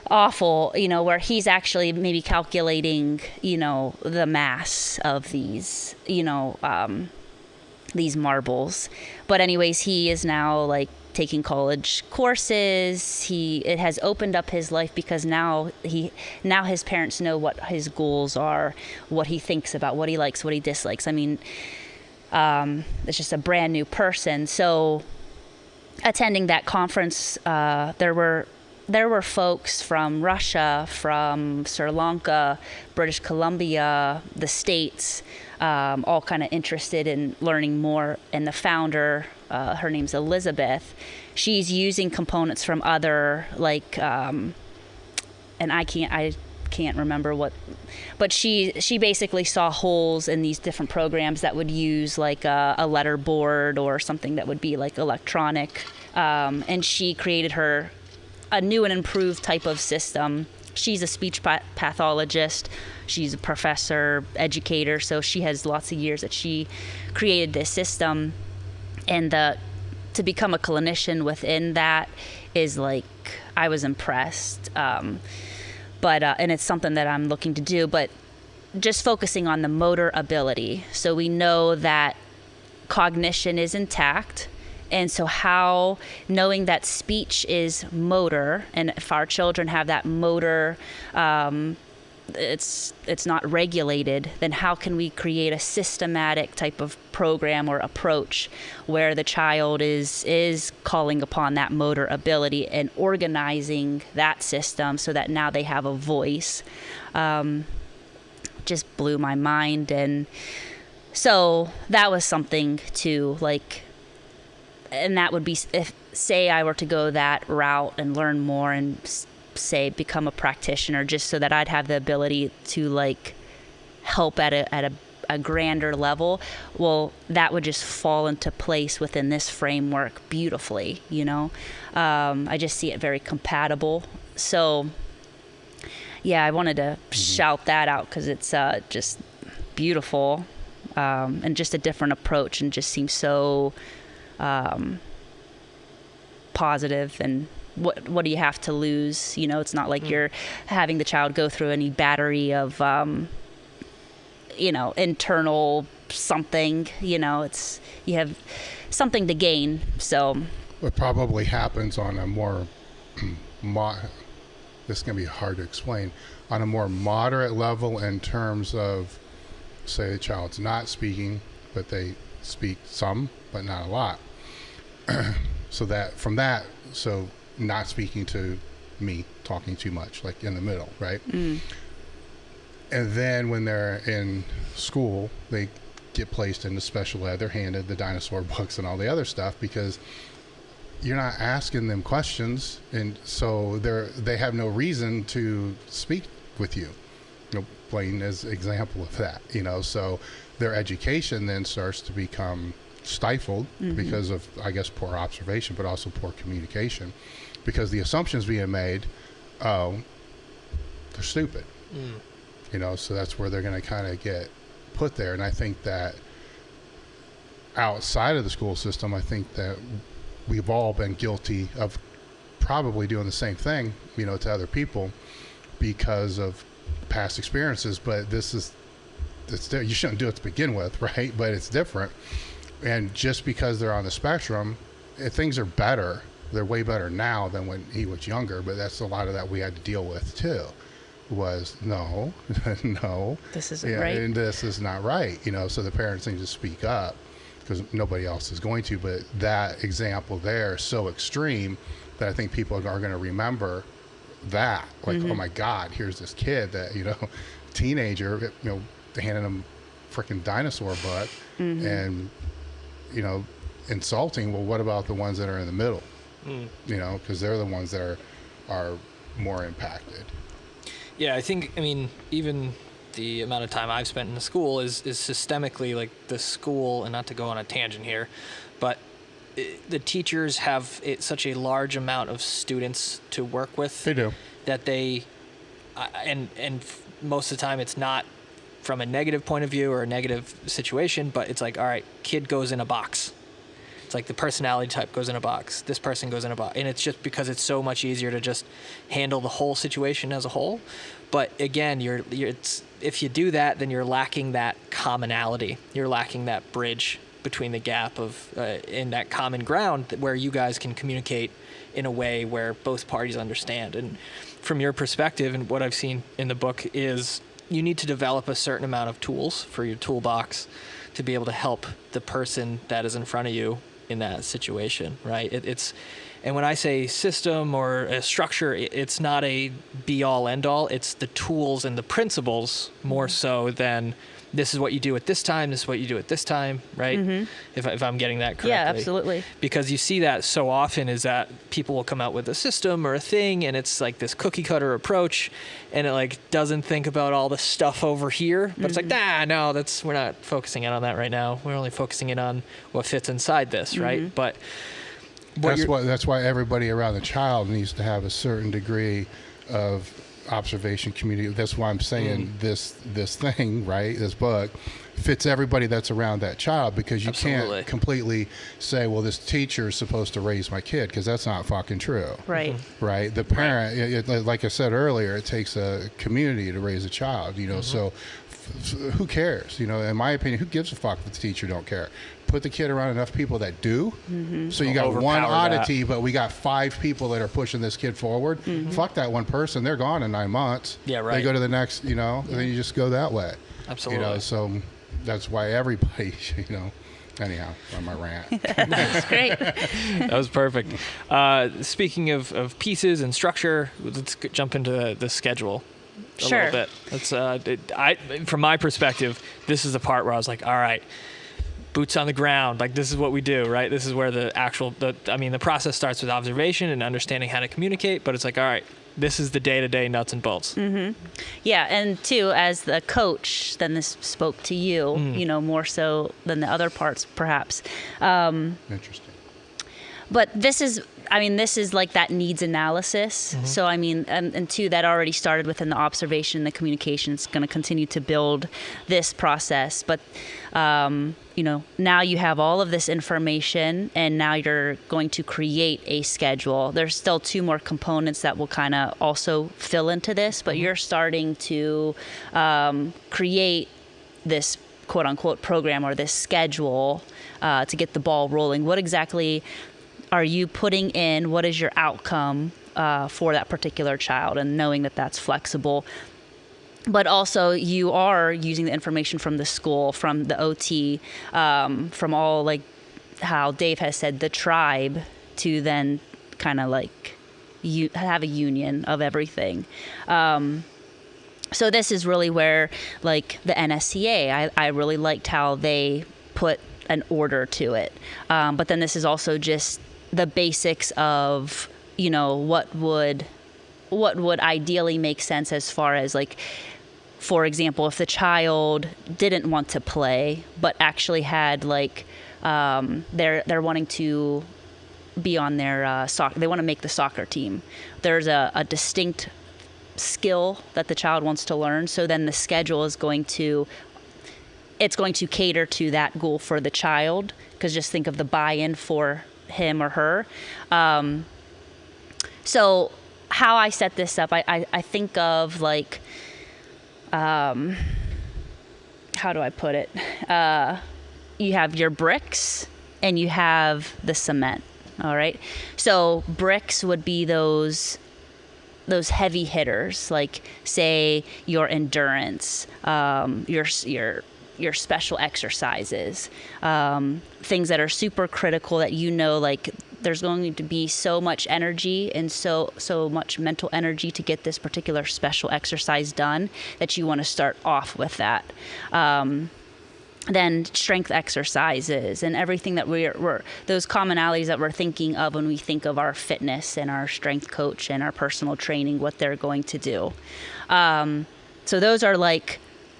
awful, you know, where he's actually maybe calculating, you know, the mass of these, you know, these marbles. But anyways, he is now like taking college courses. It has opened up his life, because now his parents know what his goals are, what he thinks about, what he likes, what he dislikes. I mean, it's just a brand new person. So attending that conference, there were folks from Russia, from Sri Lanka, British Columbia, the States, all kind of interested in learning more. And the founder, her name's Elizabeth, she's using components from other, like, and I can't remember what, but she basically saw holes in these different programs that would use like a letter board or something that would be like electronic, and she created a new and improved type of system. She's a speech pathologist. She's a professor, educator, so she has lots of years that she created this system. And to become a clinician within that is like, I was impressed. But and it's something that I'm looking to do, but just focusing on the motor ability. So we know that cognition is intact. And so how, knowing that speech is motor, and if our children have that motor, it's not regulated, then how can we create a systematic type of program or approach where the child is calling upon that motor ability and organizing that system so that now they have a voice? Just blew my mind. And so that was something to like, and that would be, if say I were to go that route and learn more and say become a practitioner, just so that I'd have the ability to like help at a grander level, well, that would just fall into place within this framework beautifully, you know. I just see it very compatible. So yeah, I wanted to shout that out, because it's just beautiful, and just a different approach, and just seems so positive. And what do you have to lose? You know, it's not like you're having the child go through any battery of, you know, internal something, you know, you have something to gain. So what probably happens on a more, this is going to be hard to explain, on a more moderate level in terms of, say the child's not speaking, but they speak some, but not a lot. So not speaking to me, talking too much, like in the middle, right? And then when they're in school, they get placed into special ed. They're handed the dinosaur books and all the other stuff, because you're not asking them questions, and so they have no reason to speak with you. You know, Blaine is an example of that. You know, so their education then starts to become stifled because of, I guess, poor observation, but also poor communication, because the assumptions being made, they're stupid. You know, so that's where they're going to kind of get put there. And I think that outside of the school system, I think that we've all been guilty of probably doing the same thing, you know, to other people because of past experiences. But you shouldn't do it to begin with, right? But it's different. And just because they're on the spectrum, things are better. They're way better now than when he was younger. But that's a lot of that we had to deal with too. Was no, this isn't right, and this is not right. You know, so the parents need to speak up because nobody else is going to. But that example there is so extreme that I think people are going to remember that. Like, oh my God, here's this kid that, you know, teenager, you know, handing him freaking dinosaur butt and, you know, insulting. Well, what about the ones that are in the middle? You know, because they're the ones that are more impacted. Yeah, I think, I mean, even the amount of time I've spent in the school is systemically, like, the school, and not to go on a tangent here, but the teachers have such a large amount of students to work with. They do. That they, and most of the time it's not from a negative point of view or a negative situation, but it's like, all right, kid goes in a box. It's like the personality type goes in a box. This person goes in a box. And it's just because it's so much easier to just handle the whole situation as a whole. But again, if you do that, then you're lacking that commonality. You're lacking that bridge between the gap of in that common ground where you guys can communicate in a way where both parties understand. And from your perspective, and what I've seen in the book, is you need to develop a certain amount of tools for your toolbox to be able to help the person that is in front of you in that situation, right? And when I say system or a structure, it's not a be-all, end-all. It's the tools and the principles more so than this is what you do at this time, this is what you do at this time, right? If I'm getting that correctly. Yeah, absolutely. Because you see that so often is that people will come out with a system or a thing, and it's like this cookie cutter approach, and it like doesn't think about all the stuff over here. But it's like, no, we're not focusing in on that right now. We're only focusing in on what fits inside this, right? But that's why everybody around the child needs to have a certain degree of observation community. That's why I'm saying this thing, right? This book fits everybody that's around that child, because you can't completely say, well, this teacher is supposed to raise my kid, because that's not fucking true. Right. Right. The parent, like I said earlier, it takes a community to raise a child, you know, so who cares? You know, in my opinion, who gives a fuck if the teacher don't care? Put the kid around enough people that do. So you got one oddity, but we got 5 people that are pushing this kid forward. Fuck that one person. They're gone in 9 months. Yeah, right. They go to the next, you know, and then you just go that way. Absolutely. You know, so that's why everybody, you know, anyhow, on my rant. That's great. That was perfect. Speaking of pieces and structure, let's jump into the schedule. A little bit. Let's, from my perspective, this is the part where I was like, all right, boots on the ground. Like, this is what we do, right? This is where the process starts with observation and understanding how to communicate, but it's like, all right, this is the day-to-day nuts and bolts. Yeah, and too, as the coach, then this spoke to you, you know, more so than the other parts, perhaps. Interesting. But this is like that needs analysis. So, I mean, and two, that already started within the observation and the communication. It's going to continue to build this process. But, you know, now you have all of this information, and now you're going to create a schedule. There's still 2 more components that will kind of also fill into this, but you're starting to create this quote unquote program or this schedule to get the ball rolling. What exactly are you putting in? What is your outcome for that particular child? And knowing that that's flexible. But also you are using the information from the school, from the OT, from all, like how Dave has said, the tribe, to then kind of like you have a union of everything. So this is really where, like, the NSCA, I really liked how they put an order to it. But then this is also just the basics of, you know, what would ideally make sense as far as, like, for example, if the child didn't want to play, but actually had like, they're wanting to be on their soccer, they want to make the soccer team. There's a distinct skill that the child wants to learn. So then the schedule is going to cater to that goal for the child, because just think of the buy-in for him or her. So how I set this up, I think of like, how do I put it? You have your bricks and you have the cement. All right. So bricks would be those heavy hitters, like say your endurance, your special exercises, things that are super critical that like there's going to be so much energy and so much mental energy to get this particular special exercise done that you want to start off with that. Then strength exercises and everything that we're those commonalities that we're thinking of when we think of our fitness and our strength coach and our personal training, what they're going to do. So those are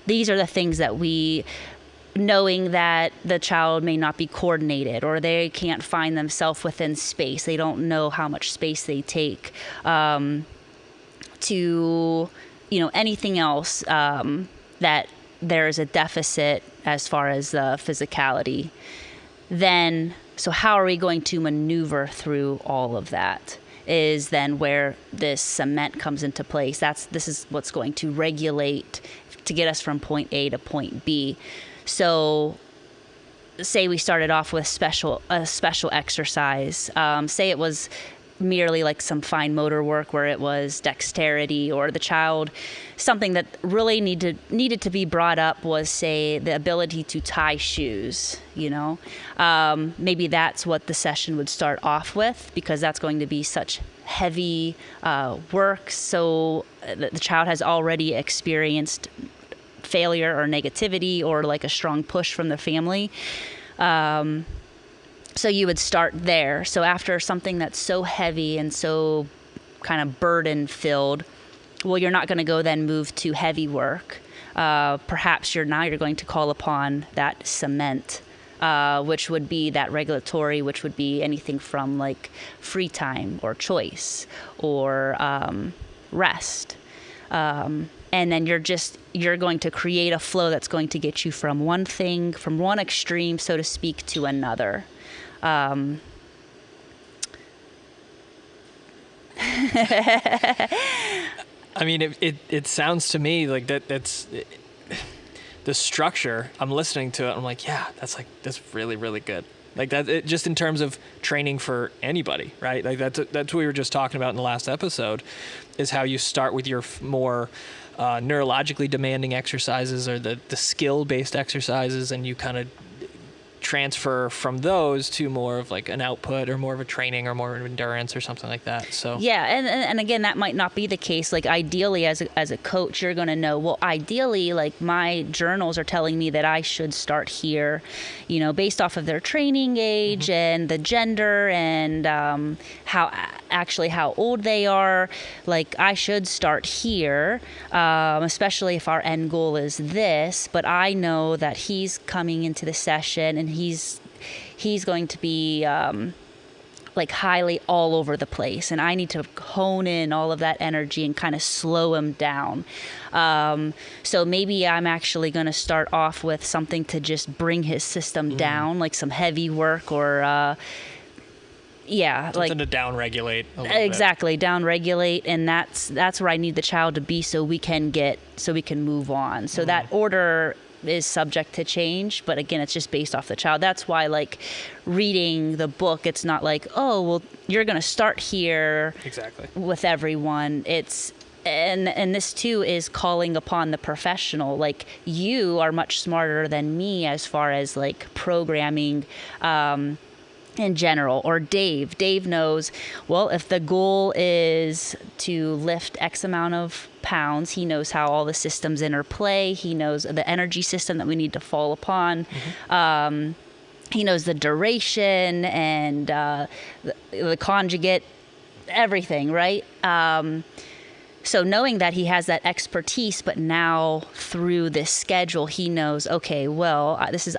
these are the things that knowing that the child may not be coordinated or they can't find themselves within space. They don't know how much space they take, to, anything else, that there is a deficit as far as the physicality. Then, so how are we going to maneuver through all of that is then where this cement comes into place. This is what's going to regulate to get us from point A to point B. So say we started off with a special exercise. Say it was merely like some fine motor work where it was dexterity, or the child, something that really needed to be brought up was, say, the ability to tie shoes. Maybe that's what the session would start off with, because that's going to be such heavy work. So the child has already experienced failure or negativity or like a strong push from the family. So you would start there. So after something that's so heavy and so kind of burden filled, well, you're not going to go then move to heavy work. Perhaps you're going to call upon that cement, which would be that regulatory, which would be anything from like free time or choice or rest. And then you're going to create a flow that's going to get you from one extreme, so to speak, to another. I mean, it sounds to me like that's the structure. I'm listening to it. I'm like, yeah, that's really, really good. Like that, just in terms of training for anybody, right? Like that's what we were just talking about in the last episode, is how you start with your more neurologically demanding exercises or the skill-based exercises, and you kind of transfer from those to more of like an output or more of a training or more of endurance or something like that. So yeah, and again, that might not be the case. Like ideally, as a coach, you're going to know, well, ideally, like my journals are telling me that I should start here, based off of their training age and the gender and how old they are. Like I should start here, especially if our end goal is this. But I know that he's coming into the session and he's going to be like highly all over the place, and I need to hone in all of that energy and kind of slow him down. So maybe I'm actually going to start off with something to just bring his system down, like some heavy work or something to down-regulate a little exactly, down-regulate, and that's where I need the child to be so we can move on. So that order is subject to change, but again, it's just based off the child. That's why, like, reading the book, it's not like, oh, well, you're going to start here exactly with everyone. It's and this too is calling upon the professional. Like, you are much smarter than me as far as like programming in general, or Dave knows, well, if the goal is to lift X amount of pounds, he knows how all the systems interplay. He knows the energy system that we need to fall upon. He knows the duration and the conjugate, everything, right? So knowing that he has that expertise, but now through this schedule, he knows, okay, well, this is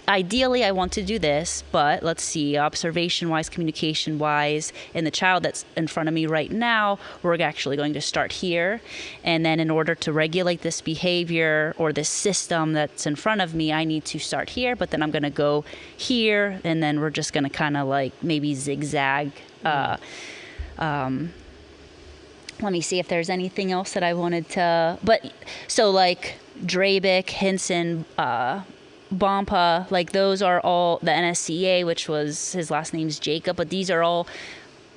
ideally I want to do this, but let's see, observation-wise, communication-wise, and the child that's in front of me right now, we're actually going to start here. And then in order to regulate this behavior or this system that's in front of me, I need to start here, but then I'm going to go here, and then we're just going to kind of like maybe zigzag. Let me see if there's anything else that I wanted to, but so like Drabick, Hinson, Bompa, like those are all the NSCA, which was his last name's Jacob, but these are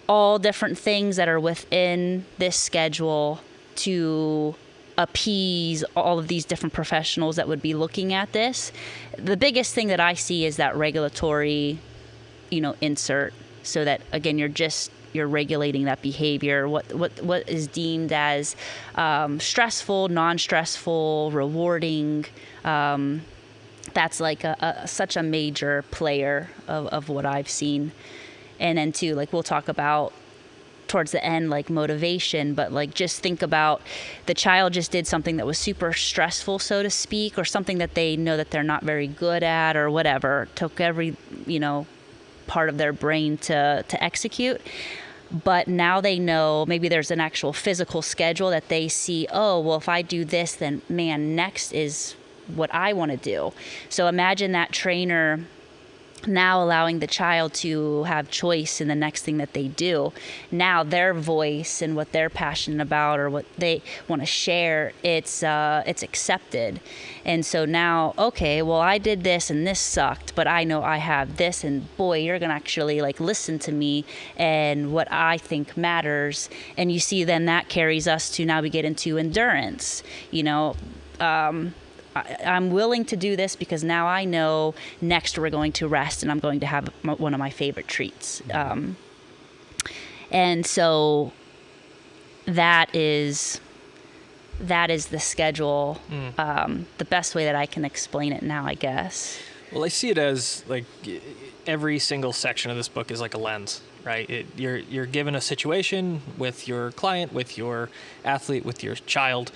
all different things that are within this schedule to appease all of these different professionals that would be looking at this. The biggest thing that I see is that regulatory, insert, so that again you're regulating that behavior, what is deemed as stressful, non-stressful, rewarding. That's like such a major player of what I've seen. And then too, like we'll talk about towards the end, like motivation, but like just think about the child just did something that was super stressful, so to speak, or something that they know that they're not very good at or whatever, took every, part of their brain to execute. But now they know maybe there's an actual physical schedule that they see, oh, well, if I do this, then man, next is what I want to do. So imagine that trainer now allowing the child to have choice in the next thing that they do. Now their voice and what they're passionate about or what they want to share, it's accepted. And so now, okay, well, I did this and this sucked, but I know I have this, and boy, you're going to actually like listen to me and what I think matters. And you see then that carries us to now we get into endurance, I'm willing to do this because now I know next we're going to rest and I'm going to have one of my favorite treats. And so that is the schedule. The best way that I can explain it now, I guess. Well, I see it as like every single section of this book is like a lens, right? You're given a situation with your client, with your athlete, with your child.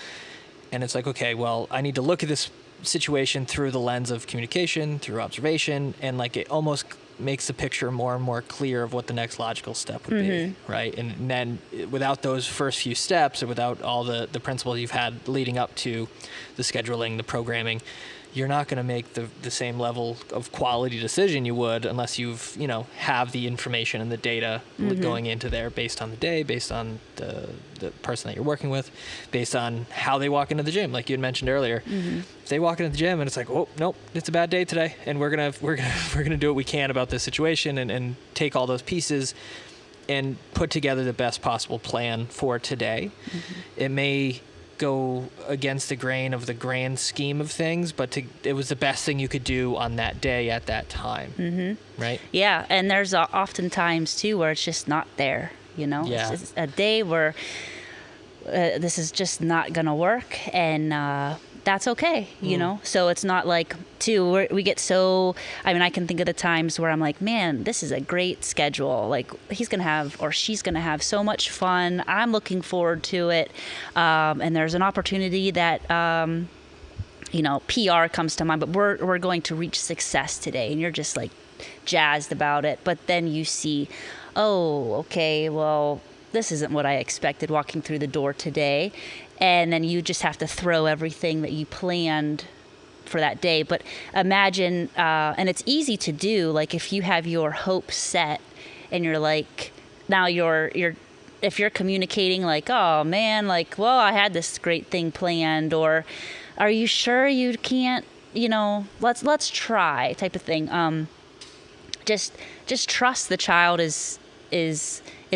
And it's like, okay, well, I need to look at this situation through the lens of communication, through observation, and like it almost makes the picture more and more clear of what the next logical step would be, right? And then without those first few steps, or without all the principles you've had leading up to the scheduling, the programming, you're not going to make the same level of quality decision you would unless you've, have the information and the data going into there based on the day, based on the person that you're working with, based on how they walk into the gym. Like you had mentioned earlier, if they walk into the gym and it's like, oh, nope, it's a bad day today. And we're going to do what we can about this situation and take all those pieces and put together the best possible plan for today. It may go against the grain of the grand scheme of things, but it was the best thing you could do on that day at that time, right? Yeah, and there's often times too where it's just not there, Yeah. It's a day where this is just not gonna work, and that's okay, So it's not like we get so. I mean, I can think of the times where I'm like, man, this is a great schedule. Like he's gonna have or she's gonna have so much fun. I'm looking forward to it, and there's an opportunity that. PR comes to mind, but we're going to reach success today, and you're just like jazzed about it. But then you see, oh, okay, well, this isn't what I expected walking through the door today. And then you just have to throw everything that you planned for that day. But imagine, and it's easy to do, like if you have your hopes set and you're like, now if you're communicating like, oh man, like, well, I had this great thing planned, or are you sure you can't, let's try type of thing. Just trust the child is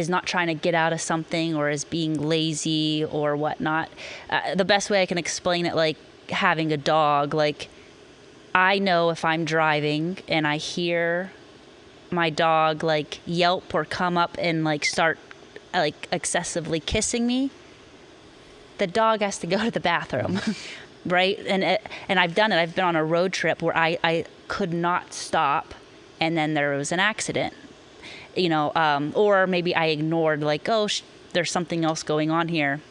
not trying to get out of something or is being lazy or whatnot. The best way I can explain it, like having a dog, like I know if I'm driving and I hear my dog like yelp or come up and like start like excessively kissing me, the dog has to go to the bathroom, right? And I've done it. I've been on a road trip where I could not stop, and then there was an accident. Or maybe I ignored like, oh, there's something else going on here.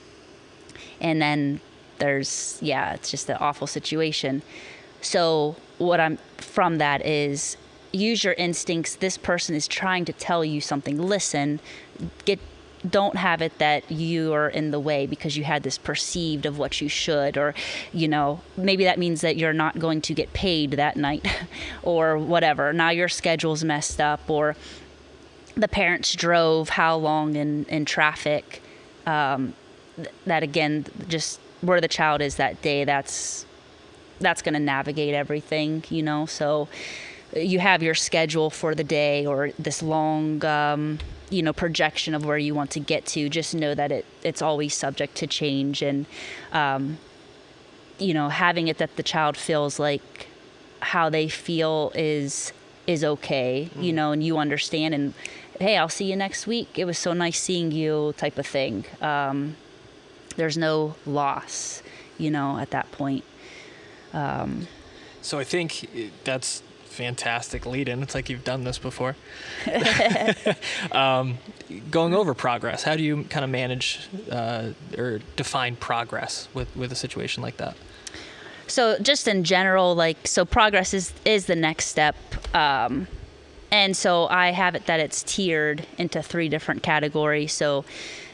And then it's just an awful situation. So what I'm from that is use your instincts. This person is trying to tell you something. Listen, don't have it that you are in the way because you had this perceived of what you should, or, maybe that means that you're not going to get paid that night or whatever. Now your schedule's messed up, or the parents drove how long in traffic. That again, just where the child is that day, that's going to navigate everything, so you have your schedule for the day or this long, projection of where you want to get to. Just know that it's always subject to change, and, having it that the child feels like how they feel is okay, and you understand, and hey, I'll see you next week. It was so nice seeing you type of thing. There's no loss, at that point. So I think that's fantastic lead-in. It's like you've done this before. Going over progress, how do you kind of manage or define progress with a situation like that? So just in general, progress is the next step. And so I have it that it's tiered into 3 different categories. So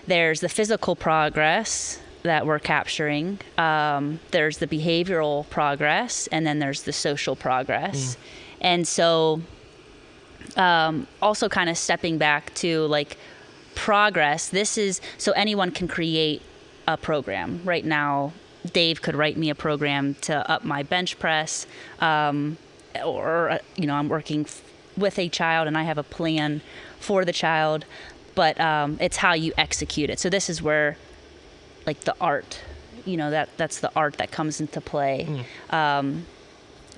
there's the physical progress that we're capturing. There's the behavioral progress, and then there's the social progress. And so also kind of stepping back to progress, so anyone can create a program. Right now, Dave could write me a program to up my bench press, or I'm working with a child and I have a plan for the child, but it's how you execute it. So this is where the art, that's the art that comes into play.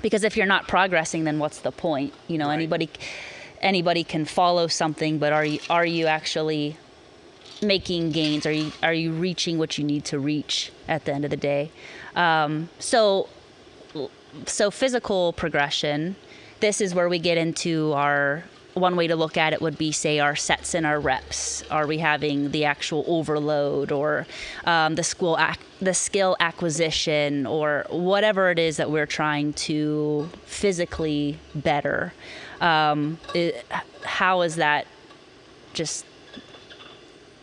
Because if you're not progressing, then what's the point? Right. Anybody can follow something, but are you actually making gains? Are you reaching what you need to reach at the end of the day? So physical progression, this is where we get into one way to look at it would be, say, our sets and our reps. Are we having the actual overload, or the skill acquisition, or whatever it is that we're trying to physically better? How is that just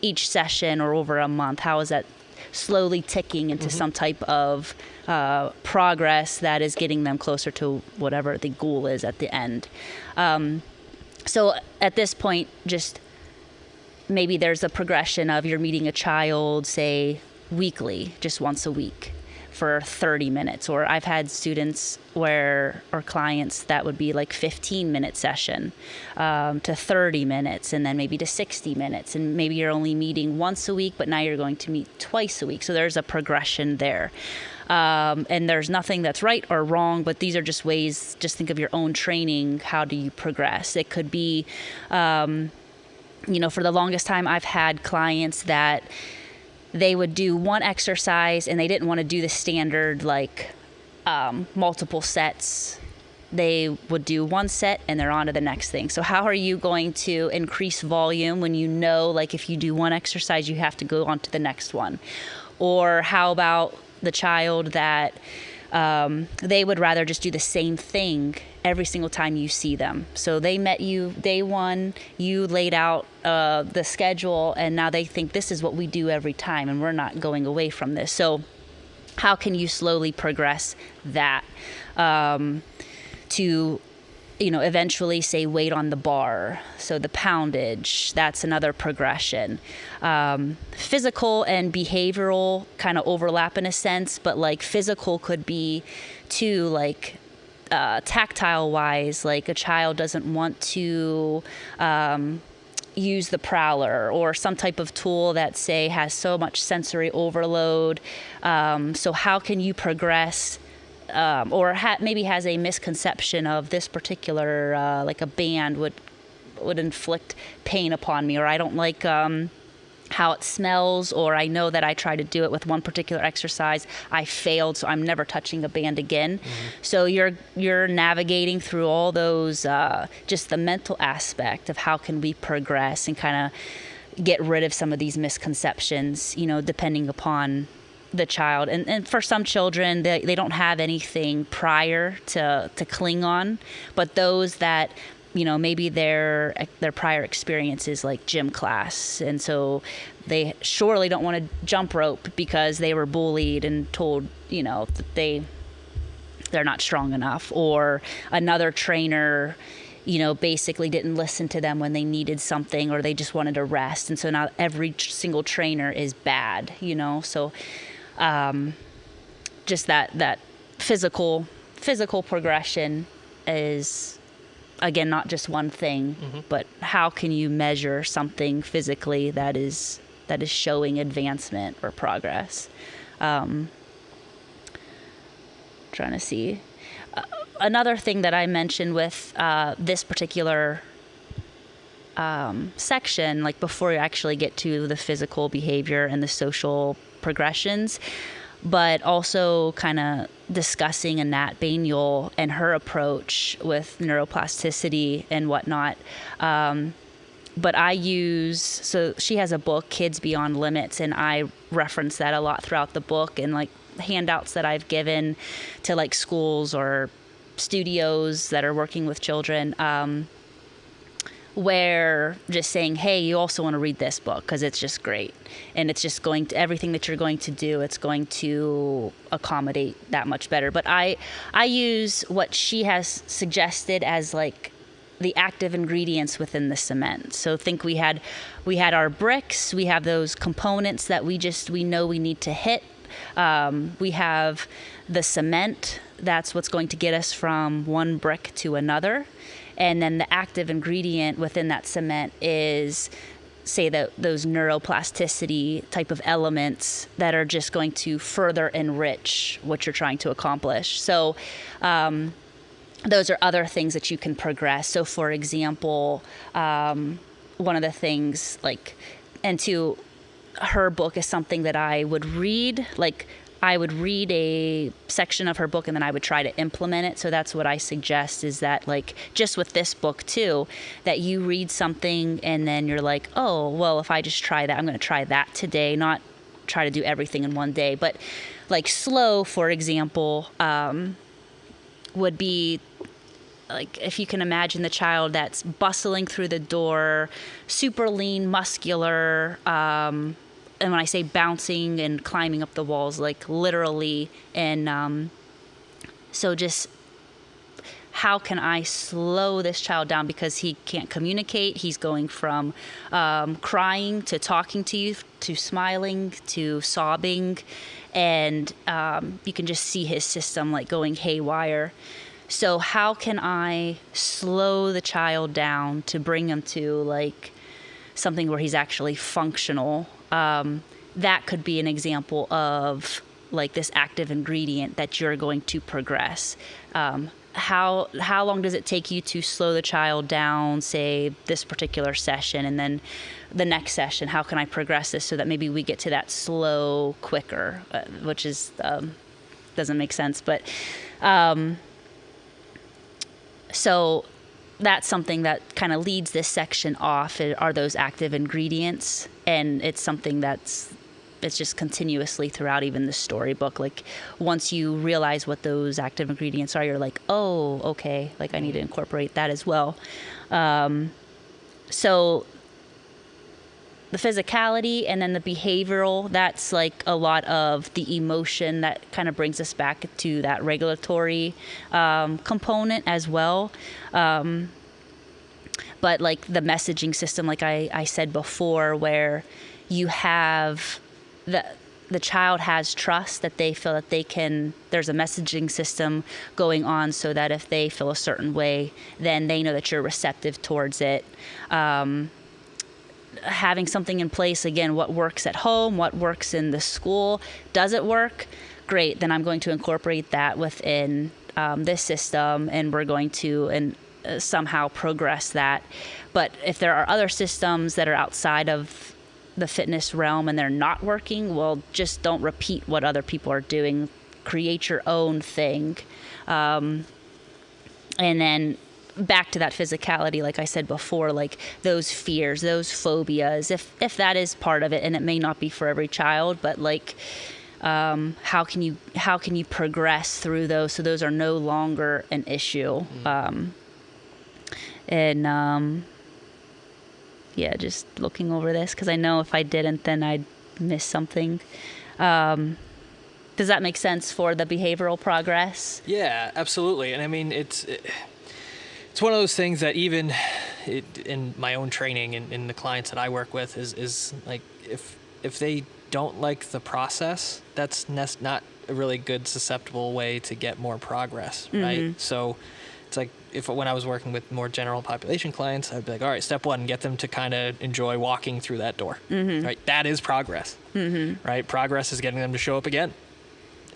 each session or over a month? How is that slowly ticking into some type of progress that is getting them closer to whatever the goal is at the end? So at this point, just maybe there's a progression of you're meeting a child, say, weekly, just once a week for 30 minutes. Or I've had students or clients that would be 15-minute session to 30 minutes, and then maybe to 60 minutes. And maybe you're only meeting once a week, but now you're going to meet twice a week. So there's a progression there. And there's nothing that's right or wrong, but these are just ways, just think of your own training. How do you progress? It could be, for the longest time I've had clients that they would do one exercise and they didn't want to do the standard, multiple sets. They would do one set and they're on to the next thing. So how are you going to increase volume when if you do one exercise, you have to go on to the next one? Or how about the child that they would rather just do the same thing every single time you see them. So they met you day one, you laid out the schedule, and now they think this is what we do every time, and we're not going away from this. So how can you slowly progress that to eventually, say, weight on the bar? So the poundage, that's another progression. Physical and behavioral kind of overlap in a sense, but physical could be too, tactile wise, a child doesn't want to use the prowler or some type of tool that, say, has so much sensory overload. So how can you progress? Or maybe has a misconception of this particular, a band would inflict pain upon me, or I don't like how it smells, or I know that I tried to do it with one particular exercise, I failed, so I'm never touching a band again. So you're navigating through all those, just the mental aspect of how can we progress and kind of get rid of some of these misconceptions, depending upon the child. And for some children, they don't have anything prior to cling on, but those that, maybe their prior experience is like gym class, and so they surely don't want to jump rope because they were bullied and told, that they're not strong enough, or another trainer, basically didn't listen to them when they needed something, or they just wanted to rest. And so now every single trainer is bad, so just that physical progression is, again, not just one thing, but how can you measure something physically that is showing advancement or progress? Trying to see. Another thing that I mentioned with this particular section, like before you actually get to the physical behavior and the social progressions, but also kind of discussing Annette Baniel and her approach with neuroplasticity and whatnot. But so she has a book, Kids Beyond Limits, and I reference that a lot throughout the book, and like handouts that I've given to like schools or studios that are working with children, where just saying, hey, you also want to read this book because it's just great, and it's just going to, everything that you're going to do, it's going to accommodate that much better. But I use what she has suggested as like the active ingredients within the cement. So think we had our bricks, we have those components that we know we need to hit. We have the cement, that's what's going to get us from one brick to another. And then the active ingredient within that cement is, say, those neuroplasticity type of elements that are just going to further enrich what you're trying to accomplish. So those are other things that you can progress. So for example, one of the things, her book is something that I would read, I would read a section of her book and then I would try to implement it. So that's what I suggest, is that just with this book too, that you read something and then you're like, oh, well, if I just try that, I'm going to try that today, not try to do everything in one day. But slow, for example, would be if you can imagine the child that's bustling through the door, super lean, muscular, and when I say bouncing and climbing up the walls, literally, and so just how can I slow this child down, because he can't communicate. He's going from crying to talking to you, to smiling, to sobbing, and you can just see his system going haywire. So how can I slow the child down to bring him to something where he's actually functional? That could be an example of this active ingredient that you're going to progress. How long does it take you to slow the child down, say this particular session, and then the next session? How can I progress this so that maybe we get to that slow quicker, which is doesn't make sense, but so that's something that kind of leads this section off, are those active ingredients. And it's something it's just continuously throughout even the storybook. Once you realize what those active ingredients are, you're like, oh, okay, I need to incorporate that as well. So the physicality and then the behavioral, that's a lot of the emotion that kind of brings us back to that regulatory component as well. But the messaging system, I said before, where you have the child has trust, that they feel that there's a messaging system going on, so that if they feel a certain way, then they know that you're receptive towards it. Having something in place, again, what works at home, what works in the school. Does it work? Great, then I'm going to incorporate that within this system, and we're going to somehow progress that. But if there are other systems that are outside of the fitness realm and they're not working, well, just don't repeat what other people are doing. Create your own thing. And then back to that physicality, like I said before, those fears, those phobias, if that is part of it, and it may not be for every child, but How can you progress through those so those are no longer an issue? Just looking over this, because I know if I didn't, then I'd miss something. Does that make sense for the behavioral progress? Yeah, absolutely. And I mean, it's one of those things that even in my own training and in the clients that I work with is like, if they don't like the process, that's not a really good susceptible way to get more progress, right? So it's like, when I was working with more general population clients, I'd be like, all right, step one, get them to kind of enjoy walking through that door, right? That is progress, right? Progress is getting them to show up again,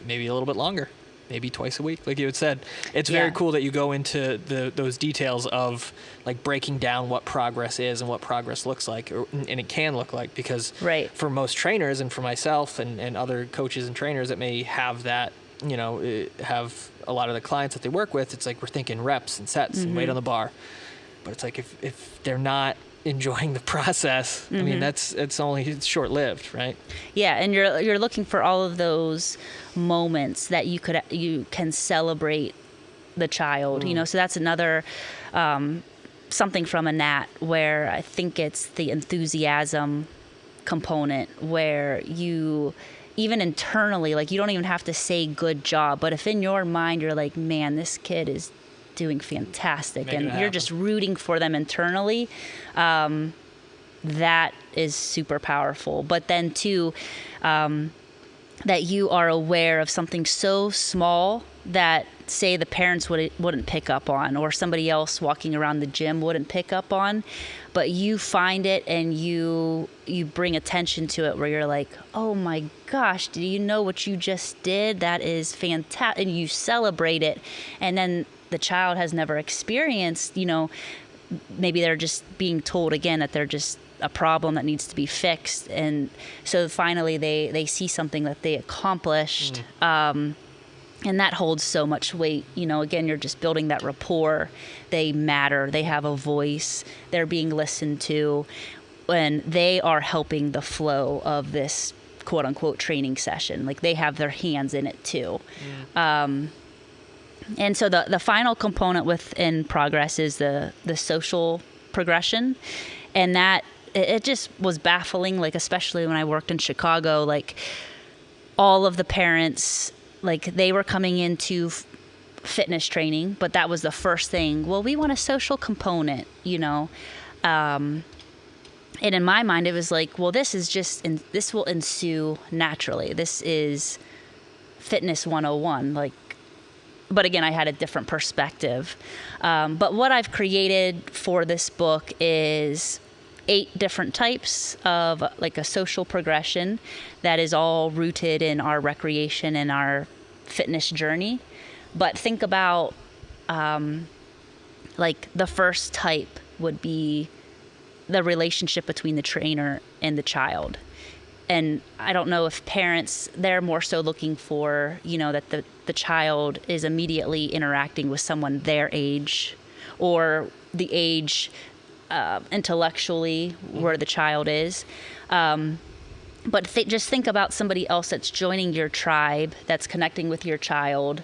maybe a little bit longer, maybe twice a week, like you had said. It's very cool that you go into those details of like breaking down what progress is and what progress looks like, and it can look like, because for most trainers and for myself and other coaches and trainers that may have that, have a lot of the clients that they work with, it's like we're thinking reps and sets and weight on the bar. But it's like if they're not enjoying the process, I mean, it's only short-lived, right? Yeah, and you're looking for all of those moments that you can celebrate the child, So that's another something from a Nat, where I think it's the enthusiasm component, where you, even internally, like, you don't even have to say good job, but if in your mind you're like, man, this kid is doing fantastic, and you're just rooting for them internally, that is super powerful. But then too, that you are aware of something so small that, say, the parents wouldn't pick up on, or somebody else walking around the gym wouldn't pick up on, but you find it and you bring attention to it, where you're like, oh my gosh, do you know what you just did? That is fantastic. And you celebrate it. And then the child has never experienced, maybe they're just being told again that they're just a problem that needs to be fixed. And so finally they see something that they accomplished. And that holds so much weight. Again, you're just building that rapport. They matter. They have a voice. They're being listened to. And they are helping the flow of this quote unquote training session. Like, they have their hands in it too. And so the final component within progress is the social progression. And that, it just was baffling, like, especially when I worked in Chicago, like, all of the parents, like, they were coming into fitness training, but that was the first thing. Well, we want a social component, and in my mind, it was like, well, this will ensue naturally. This is fitness 101, like. But again, I had a different perspective. But what I've created for this book is 8 different types of, like, a social progression that is all rooted in our recreation and our fitness journey. But think about, like, the first type would be the relationship between the trainer and the child. And I don't know if parents, they're more so looking for, that the child is immediately interacting with someone their age, or the age intellectually where the child is. But just think about somebody else that's joining your tribe, that's connecting with your child.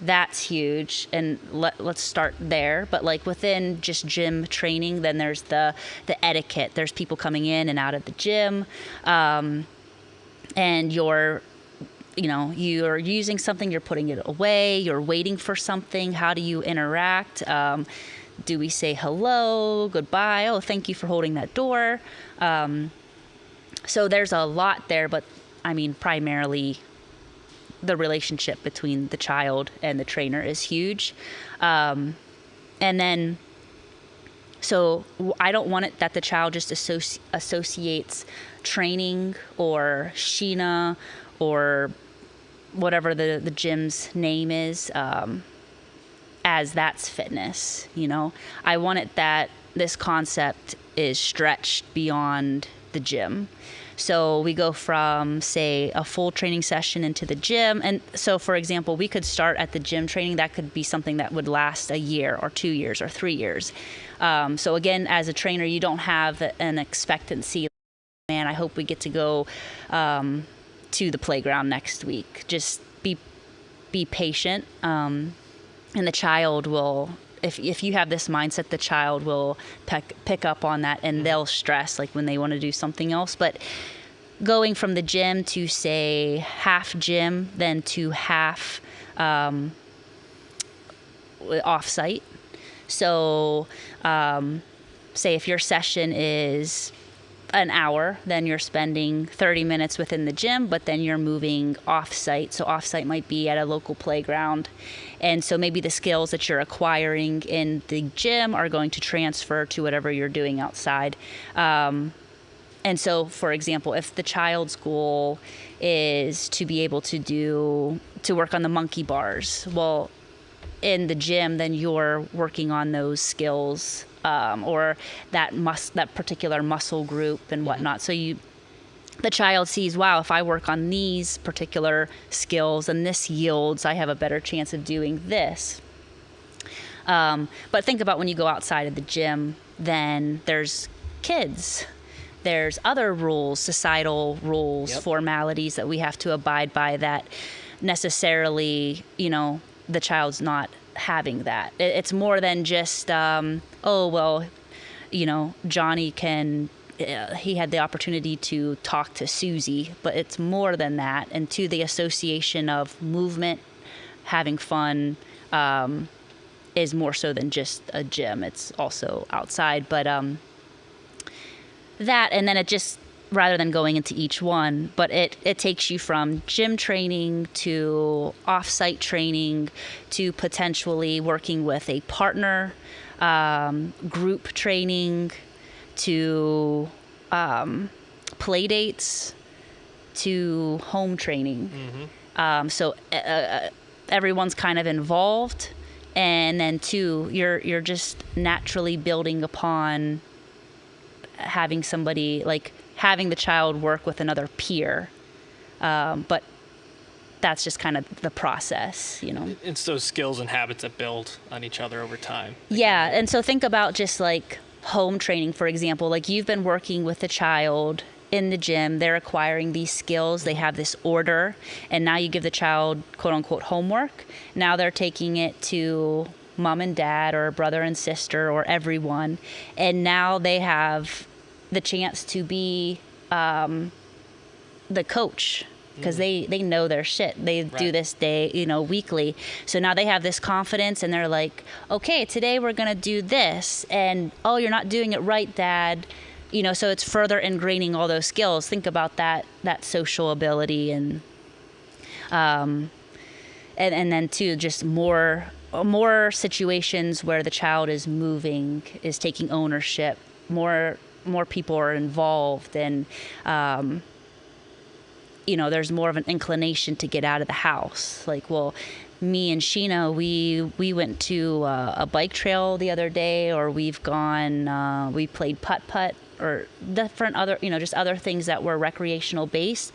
That's huge. And let's start there. But, like, within just gym training, then there's the etiquette. There's people coming in and out of the gym. And you're using something, you're putting it away, you're waiting for something. How do you interact? Do we say hello, goodbye? Oh, thank you for holding that door. So there's a lot there, but I mean, primarily the relationship between the child and the trainer is huge. And then, so I don't want it that the child just associates training or Sheena or whatever the gym's name is, as that's fitness. I want it that this concept is stretched beyond the gym. So we go from, say, a full training session into the gym. And so, for example, we could start at the gym training. That could be something that would last a year or 2 years or 3 years. So again, as a trainer, you don't have an expectancy. Man, I hope we get to go to the playground next week. Just be patient, and the child will, if you have this mindset, the child will pick up on that, and they'll stress like when they want to do something else. But going from the gym to, say, half gym, then to half off-site. So say if your session is an hour, then you're spending 30 minutes within the gym, but then you're moving off-site. So off-site might be at a local playground. And so maybe the skills that you're acquiring in the gym are going to transfer to whatever you're doing outside. And so, for example, if the child's goal is to be able to work on the monkey bars, well, in the gym, then you're working on those skills, or that particular muscle group and whatnot. So the child sees, wow, if I work on these particular skills and this yields, I have a better chance of doing this. But think about when you go outside of the gym, then there's kids. There's other rules, societal rules, formalities that we have to abide by that necessarily, the child's not having that. It's more than just, Johnny he had the opportunity to talk to Susie, but it's more than that. And to the association of movement, having fun, is more so than just a gym. It's also outside, but that, and then it just, rather than going into each one, but it takes you from gym training to off-site training to potentially working with a partner, group training, to play dates, to home training. So everyone's kind of involved, and then two, you're just naturally building upon having somebody, like having the child work with another peer, but that's just kind of the process, It's those skills and habits that build on each other over time. Yeah, and so think about just like home training, for example. Like you've been working with a child in the gym, they're acquiring these skills, they have this order, and now you give the child quote unquote homework. Now they're taking it to mom and dad or brother and sister or everyone, and now they have the chance to be the coach, because they know their shit. They do this day, weekly. So now they have this confidence, and they're like, okay, today we're going to do this. And, oh, you're not doing it right, Dad. So it's further ingraining all those skills. Think about that social ability, and then too, just more situations where the child is moving, is taking ownership, more people are involved, and there's more of an inclination to get out of the house. Like, well, me and Sheena, we went to a bike trail the other day, or we've gone, we played putt-putt, or different other, just other things that were recreational based.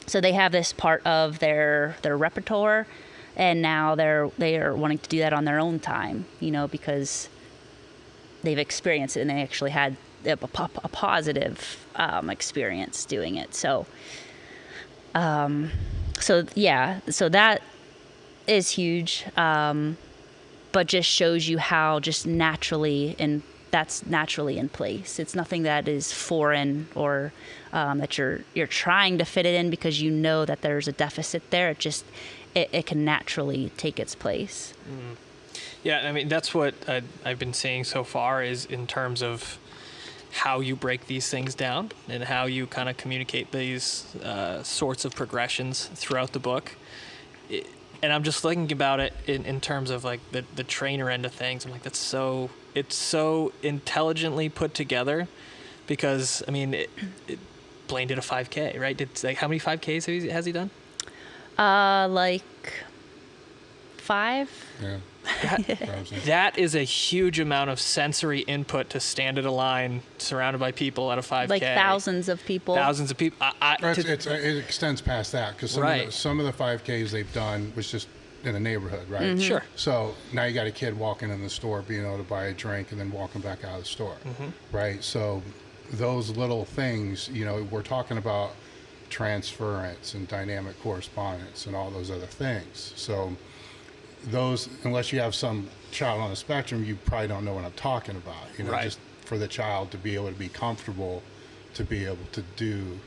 So they have this part of their repertoire, and now they are wanting to do that on their own time, because they've experienced it and they actually had a positive experience doing it. So so that is huge, but just shows you how just naturally, and that's naturally in place. It's nothing that is foreign, or that you're trying to fit it in because you know that there's a deficit there. It can naturally take its place. Yeah, I mean, that's what I've been seeing so far, is in terms of how you break these things down and how you kind of communicate these sorts of progressions throughout the book. And I'm just thinking about it in terms of like the trainer end of things. I'm like, it's so intelligently put together, because I mean, Blaine did a 5K, right? How many 5Ks has he done? Like 5. Yeah. That is a huge amount of sensory input to stand at a line surrounded by people at a 5K. Like thousands of people. It extends past that, because some of the 5Ks they've done was just in a neighborhood, right? Mm-hmm. Sure. So now you got a kid walking in the store, being able to buy a drink, and then walking back out of the store, right? So those little things, we're talking about transference and dynamic correspondence and all those other things. So those, unless you have some child on the spectrum, you probably don't know what I'm talking about. You know, just for the child to be able to be comfortable to be able to do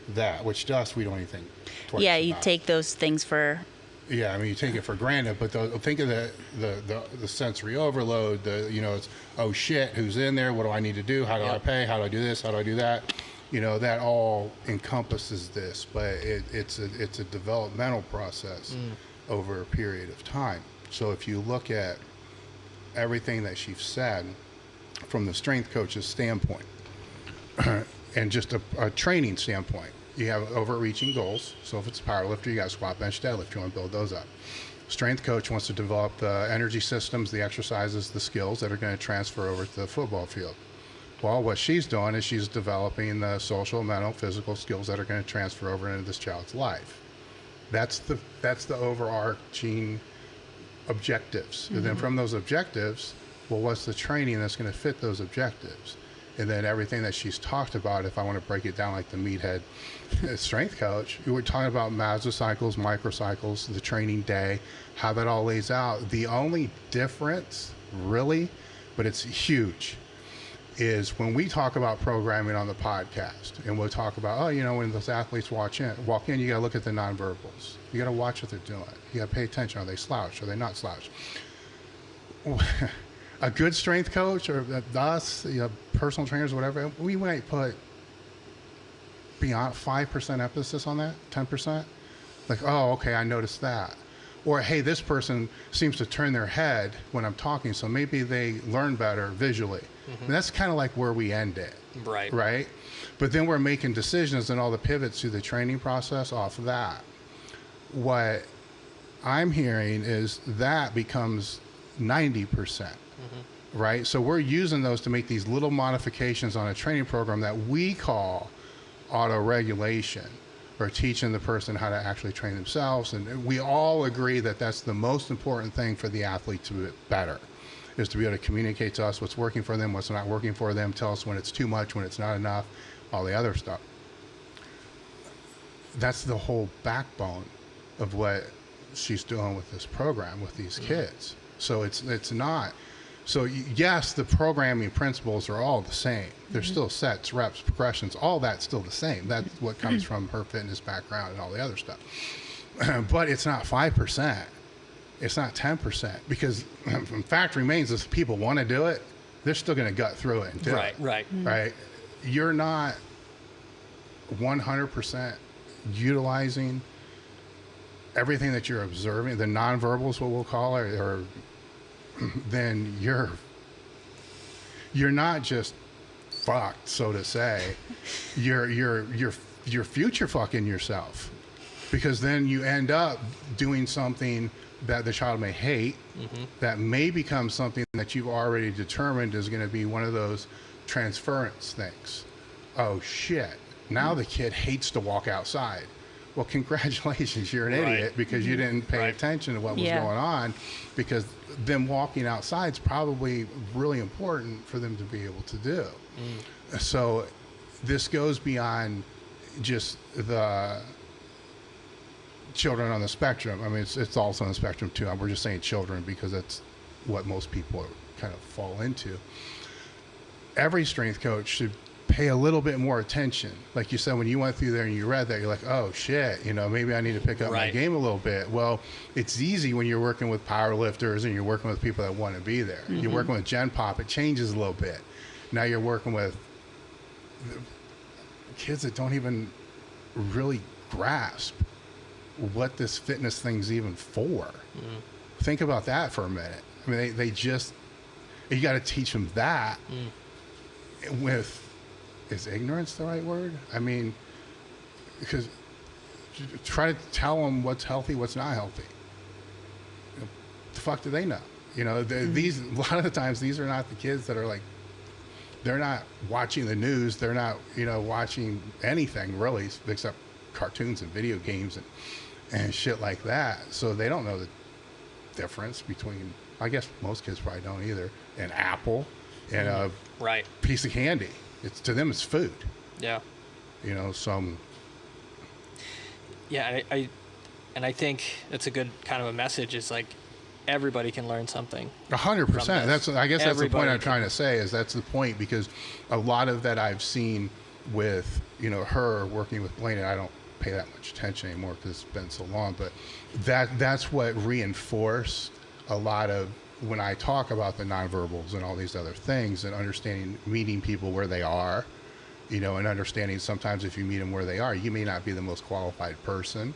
that, which to us we don't even think twice Yeah, you about. take those things for. Yeah, I mean, you take it for granted, but think of the sensory overload. It's, oh shit, who's in there? What do I need to do? How do I pay? How do I do this? How do I do that? You know, that all encompasses this, but it's a developmental process over a period of time. So if you look at everything that she's said from the strength coach's standpoint, and just a training standpoint, you have overreaching goals. So if it's a power lifter, you got squat, bench, deadlift. You want to build those up. Strength coach wants to develop the energy systems, the exercises, the skills that are going to transfer over to the football field. Well, what she's doing is she's developing the social, mental, physical skills that are going to transfer over into this child's life. That's the overarching objectives. And then from those objectives, well, what's the training that's going to fit those objectives? And then everything that she's talked about, if I want to break it down like the meathead strength coach, we were talking about mesocycles, microcycles, the training day, how that all lays out. The only difference, really, but it's huge, is when we talk about programming on the podcast, and we'll talk about, when those athletes walk in, you got to look at the nonverbals. You got to watch what they're doing. You got to pay attention. Are they slouched? Are they not slouched? A good strength coach, or us, personal trainers, whatever, we might put beyond 5% emphasis on that, 10%. Like, oh, okay, I noticed that. Or, hey, this person seems to turn their head when I'm talking, so maybe they learn better visually. And that's kind of like where we end it. Right? But then we're making decisions and all the pivots through the training process off of that. What I'm hearing is that becomes 90%. Right? So we're using those to make these little modifications on a training program that we call auto-regulation, or teaching the person how to actually train themselves. And we all agree that that's the most important thing for the athlete to be better, is to be able to communicate to us what's working for them, what's not working for them, tell us when it's too much, when it's not enough, all the other stuff. That's the whole backbone of what she's doing with this program with these kids. So it's not. So yes, the programming principles are all the same. They're still sets, reps, progressions, all that's still the same. That's what comes from her fitness background and all the other stuff. But it's not 5%. It's not 10%, because the fact remains, if people want to do it, they're still going to gut through it and do it. Right. You're not 100% utilizing everything that you're observing, the nonverbals, what we'll call it, or then you're not just fucked, so to say. You're future fucking yourself, because then you end up doing something that the child may hate, that may become something that you've already determined is going to be one of those transference things. Oh shit, now the kid hates to walk outside. Well, congratulations, you're an idiot, because you didn't pay attention to what was going on, because them walking outside is probably really important for them to be able to do. So this goes beyond just the children on the spectrum. I mean, it's also on the spectrum too. We're just saying children because that's what most people kind of fall into. Every strength coach should pay a little bit more attention. Like you said, when you went through there and you read that, you're like, oh shit, maybe I need to pick up my game a little bit. Well, it's easy when you're working with power lifters and you're working with people that want to be there. You're working with Gen Pop, it changes a little bit. Now you're working with kids that don't even really grasp what this fitness thing's even for. Think about that for a minute. I mean, they just, you got to teach them that with, is ignorance the right word? I mean, because try to tell them what's healthy, what's not healthy. The fuck do they know? These, a lot of the times, these are not the kids that are like, they're not watching the news. They're not, watching anything really, except cartoons and video games and shit like that. So they don't know the difference between, I guess most kids probably don't either, an apple and a piece of candy. To them, it's food. Yeah. So Yeah, I think that's a good kind of a message. Is like everybody can learn something. 100%. I guess that's the point I'm trying to say. Is that's the point, because a lot of that I've seen with her working with Blaine, and I don't pay that much attention anymore because it's been so long. But that's what reinforced a lot of when I talk about the nonverbals and all these other things, and understanding meeting people where they are. And understanding sometimes if you meet them where they are, you may not be the most qualified person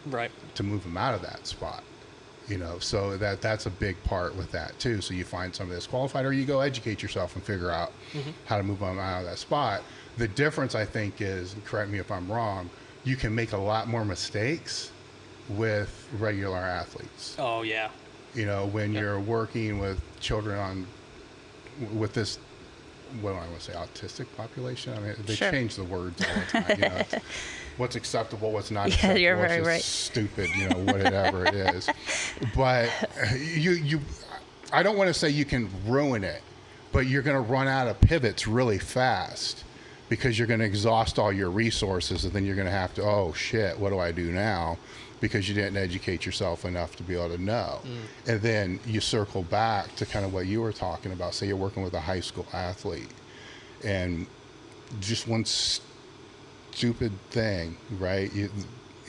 to move them out of that spot. So that's a big part with that too. So you find somebody that's qualified, or you go educate yourself and figure out how to move them out of that spot. The difference, I think, is, and correct me if I'm wrong, you can make a lot more mistakes with regular athletes. Oh yeah. When you're working with children with this, what do I want to say, autistic population? I mean, they change the words all the time. What's acceptable, what's not acceptable, you're what's very just right. stupid, whatever it is. But I don't want to say you can ruin it, but you're going to run out of pivots really fast, because you're going to exhaust all your resources, and then you're going to have to, oh shit, what do I do now? Because you didn't educate yourself enough to be able to know. And then you circle back to kind of what you were talking about. Say you're working with a high school athlete, and just one stupid thing, right?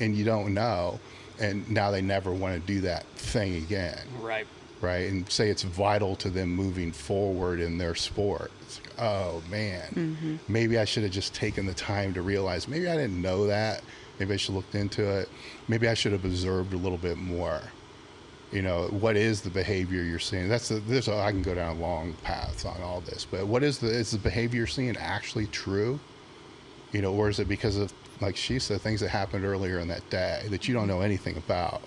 And you don't know, and now they never want to do that thing again. Right, and say it's vital to them moving forward in their sport. It's like, oh man, maybe I should have just taken the time to realize, maybe I didn't know that. Maybe I should have looked into it. Maybe I should have observed a little bit more. What is the behavior you're seeing? I can go down long paths on all this, but is the behavior you're seeing actually true? Or is it because of, like she said, things that happened earlier in that day that you don't know anything about?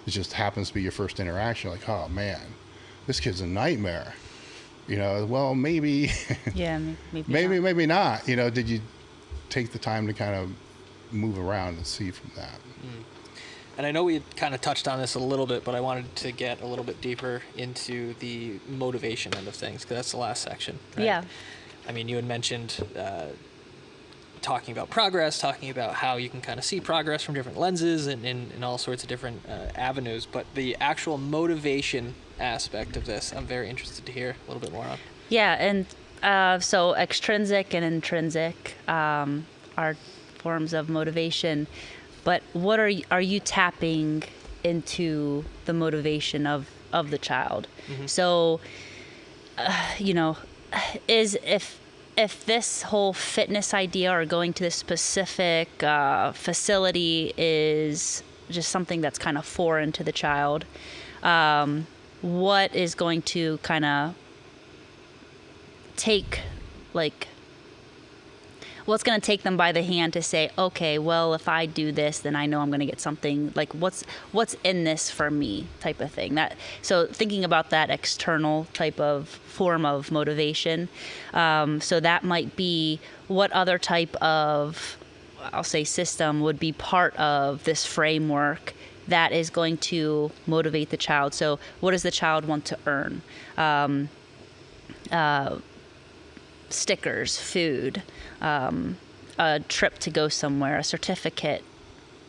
It just happens to be your first interaction. Like, oh man, this kid's a nightmare. Well, maybe. Yeah, maybe not. Did you take the time to kind of move around and see from that? And I know we kind of touched on this a little bit, but I wanted to get a little bit deeper into the motivation end of things, because that's the last section, right? Yeah. I mean, you had mentioned talking about progress, talking about how you can kind of see progress from different lenses and all sorts of different avenues, but the actual motivation aspect of this, I'm very interested to hear a little bit more on. Yeah, and so extrinsic and intrinsic are forms of motivation, but what are you tapping into the motivation of the child? So is if this whole fitness idea or going to this specific facility is just something that's kind of foreign to the child, what is going to kind of take, what's going to take them by the hand to say, okay, well, if I do this, then I know I'm going to get something, like what's in this for me type of thing. So thinking about that external type of form of motivation. So that might be what other type of, I'll say, system would be part of this framework that is going to motivate the child. So what does the child want to earn? Stickers, food, a trip to go somewhere, a certificate,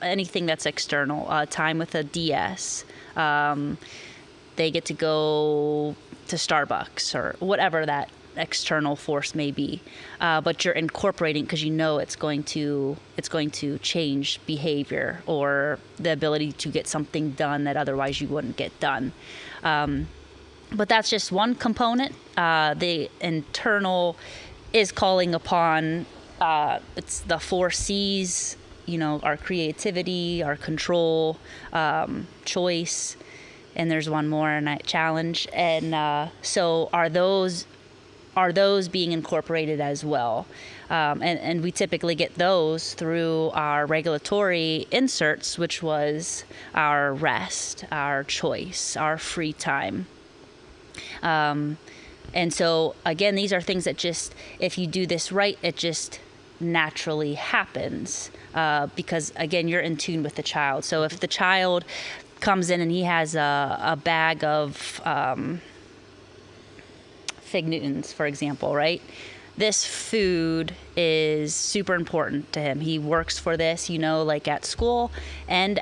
anything that's external, time with a DS. They get to go to Starbucks or whatever that external force may be. But you're incorporating because it's going to change behavior or the ability to get something done that otherwise you wouldn't get done. But that's just one component. The internal is calling upon, it's the 4 C's, our creativity, our control, choice, and there's one more, and challenge. And so are those being incorporated as well? And we typically get those through our regulatory inserts, which was our rest, our choice, our free time. And so again, these are things that just, if you do this right, it just naturally happens, because again, you're in tune with the child. So if the child comes in and he has a bag of Fig Newtons, for example, right? this food is super important to him. He works for this, like at school and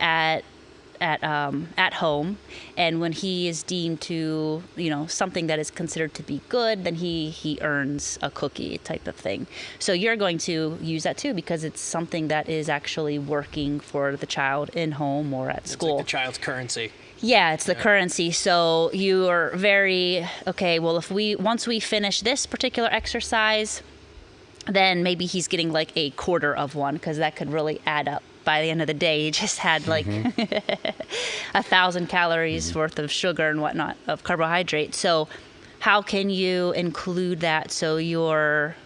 at home, and when he is deemed to, something that is considered to be good, then he earns a cookie type of thing. So you're going to use that too, because it's something that is actually working for the child in home or at school. It's like the child's currency. Yeah, it's the currency. So you are very, okay, well, once we finish this particular exercise, then maybe he's getting like a quarter of one, because that could really add up. By the end of the day, he just had like 1,000 calories worth of sugar and whatnot, of carbohydrate. So how can you include that so you're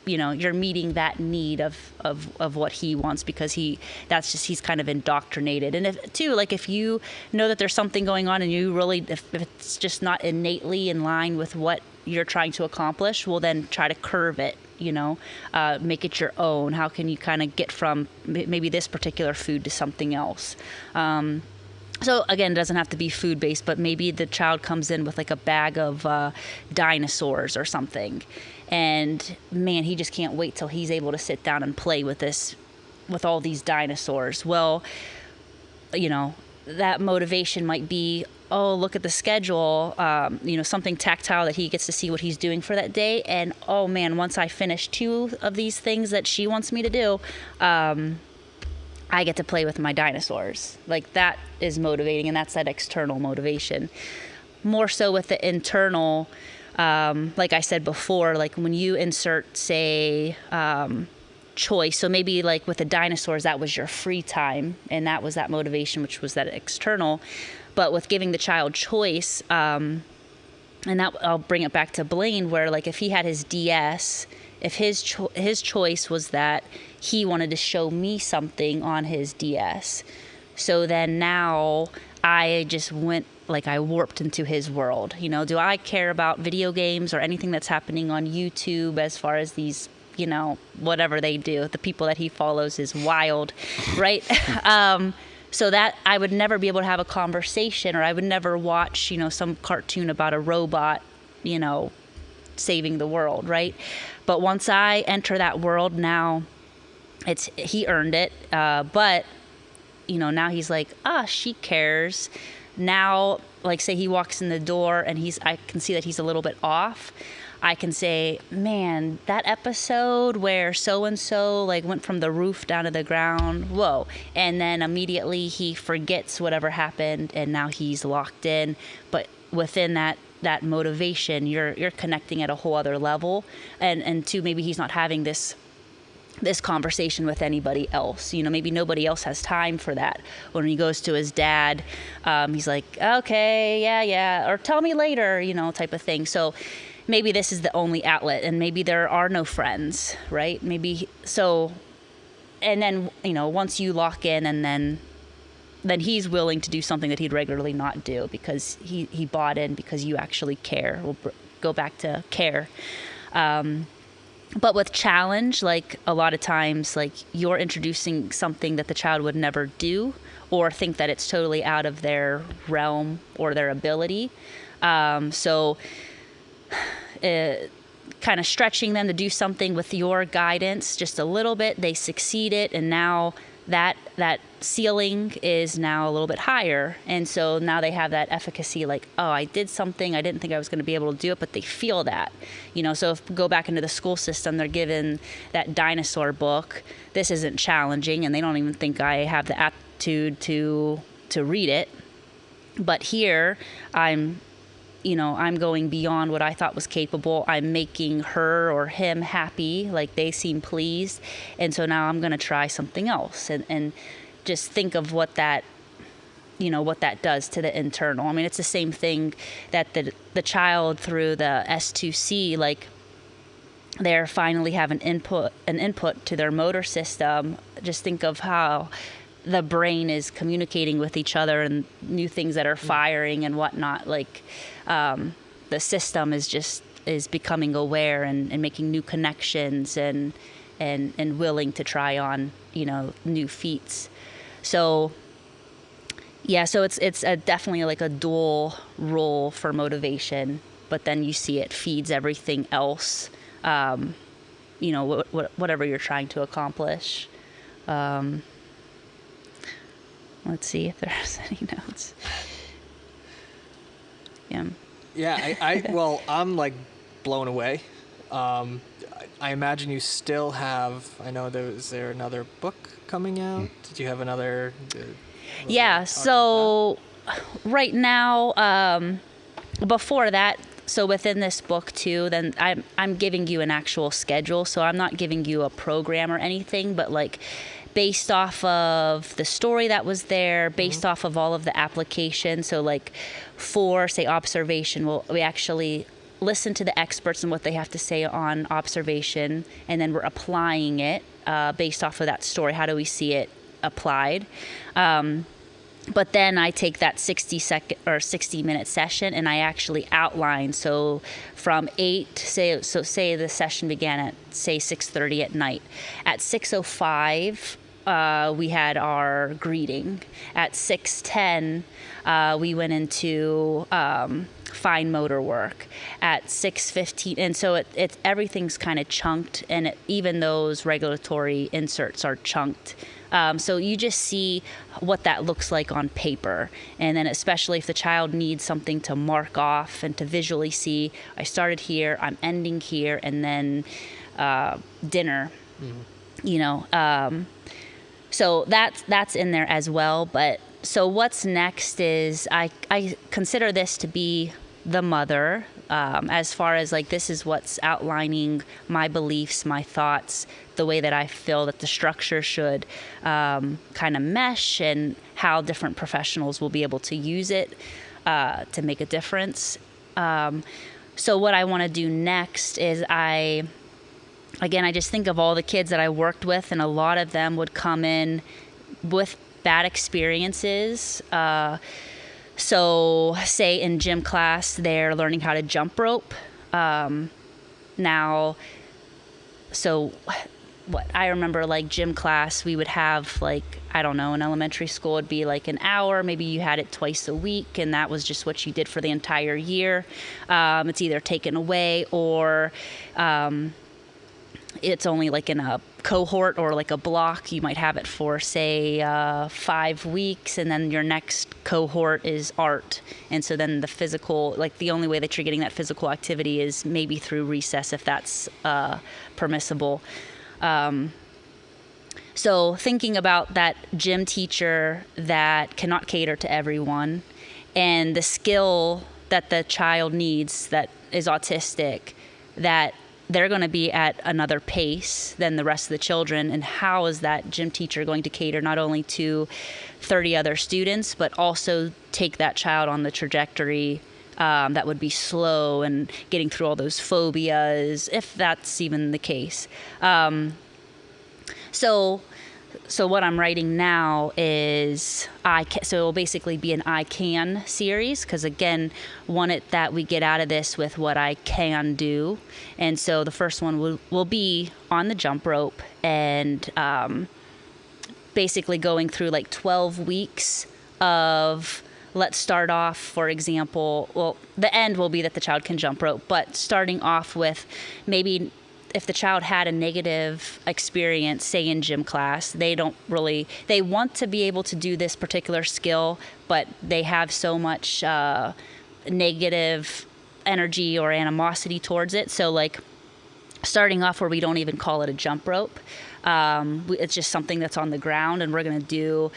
meeting that need of what he wants, because he's kind of indoctrinated. And if you know that there's something going on and you really, if it's just not innately in line with what you're trying to accomplish, well, then try to curve it, make it your own. How can you kind of get from maybe this particular food to something else? So again, it doesn't have to be food-based, but maybe the child comes in with like a bag of dinosaurs or something. And man, he just can't wait till he's able to sit down and play with all these dinosaurs. Well, that motivation might be, oh, look at the schedule, something tactile that he gets to see what he's doing for that day. And oh man, once I finish 2 of these things that she wants me to do, I get to play with my dinosaurs. Like, that is motivating, and that's that external motivation. More so with the internal, like I said before, like when you insert, say, choice. So maybe like with the dinosaurs, that was your free time, and that was that motivation, which was that external. But with giving the child choice, and that I'll bring it back to Blaine, where like if he had his DS, if his choice was that he wanted to show me something on his DS, so then now I just went, like I warped into his world. Do I care about video games or anything that's happening on YouTube as far as these, whatever they do? The people that he follows is wild, right? So that I would never be able to have a conversation, or I would never watch, some cartoon about a robot, saving the world, right? But once I enter that world, now he earned it. But, now he's like, she cares. Now, like say he walks in the door and I can see that he's a little bit off. I can say, man, that episode where so-and-so like went from the roof down to the ground, whoa. And then immediately he forgets whatever happened, and now he's locked in. But within that motivation, you're connecting at a whole other level. And two, maybe he's not having this conversation with anybody else. Maybe nobody else has time for that. When he goes to his dad, he's like, okay, yeah, or tell me later, type of thing. So maybe this is the only outlet, and maybe there are no friends, right? Maybe so. And then, once you lock in, and then he's willing to do something that he'd regularly not do, because he bought in because you actually care. We'll go back to care. But with challenge, like a lot of times, like you're introducing something that the child would never do, or think that it's totally out of their realm or their ability. So kind of stretching them to do something with your guidance just a little bit, they succeed it, and now that ceiling is now a little bit higher. And so now they have that efficacy, like, oh, I did something, I didn't think I was going to be able to do it, but they feel that. So if we go back into the school system, they're given that dinosaur book. This isn't challenging, and they don't even think I have the aptitude to read it. But here, I'm going beyond what I thought was capable. I'm making her or him happy, like they seem pleased. And so now I'm going to try something else, and just think of what that does to the internal. I mean, it's the same thing that the child through the S2C, like they're finally have an input to their motor system. Just think of how the brain is communicating with each other, and new things that are firing and whatnot. Like the system is becoming aware and making new connections and willing to try on new feats. So yeah, so it's definitely like a dual role for motivation, but then you see it feeds everything else. whatever you're trying to accomplish. Let's see if there's any notes. Yeah, well, I'm like blown away. I imagine you still have, I know is there another book coming out? Did you have another? Yeah, so right now, before that, so within this book too, then I'm giving you an actual schedule. So I'm not giving you a program or anything, but like based off of the story that was there, based off of all of the applications. So like for, say, observation, we actually listen to the experts and what they have to say on observation, and then we're applying it based off of that story. How do we see it applied? But then I take that 60-minute session and I actually outline. So from 8, say the session began at, say, 6:30 at night. At 6:05, we had our greeting. At 6:10, we went into fine motor work. At 6:15, and so it everything's kind of chunked, and even those regulatory inserts are chunked. So you just see what that looks like on paper. And then especially if the child needs something to mark off and to visually see, I started here, I'm ending here, and then dinner, so that's in there as well. But so what's next is I consider this to be the mother, as far as like this is what's outlining my beliefs, my thoughts, the way that I feel that the structure should kind of mesh, and how different professionals will be able to use it to make a difference. So what I want to do next is I just think of all the kids that I worked with, and a lot of them would come in with bad experiences. So say in gym class, they're learning how to jump rope. Now, so what I remember, like gym class, we would have like, I don't know, in elementary school, it'd be like an hour. Maybe you had it twice a week, and that was just what you did for the entire year. It's either taken away or it's only like in a cohort or like a block. You might have it for, say, 5 weeks, and then your next cohort is art. And so then the physical, like the only way that you're getting that physical activity is maybe through recess, if that's permissible. So thinking about that gym teacher that cannot cater to everyone, and the skill that the child needs that is autistic, that they're going to be at another pace than the rest of the children. And how is that gym teacher going to cater not only to 30 other students, but also take that child on the trajectory that would be slow and getting through all those phobias, if that's even the case. So what I'm writing now is so it'll basically be an I can series, because again, wanted that we get out of this with what I can do. And so the first one will be on the jump rope, and basically going through like 12 weeks of, let's start off, for example, well, the end will be that the child can jump rope, but starting off with maybe if the child had a negative experience, say in gym class, they want to be able to do this particular skill, but they have so much negative energy or animosity towards it. So like starting off where we don't even call it a jump rope. It's just something that's on the ground, and we're going to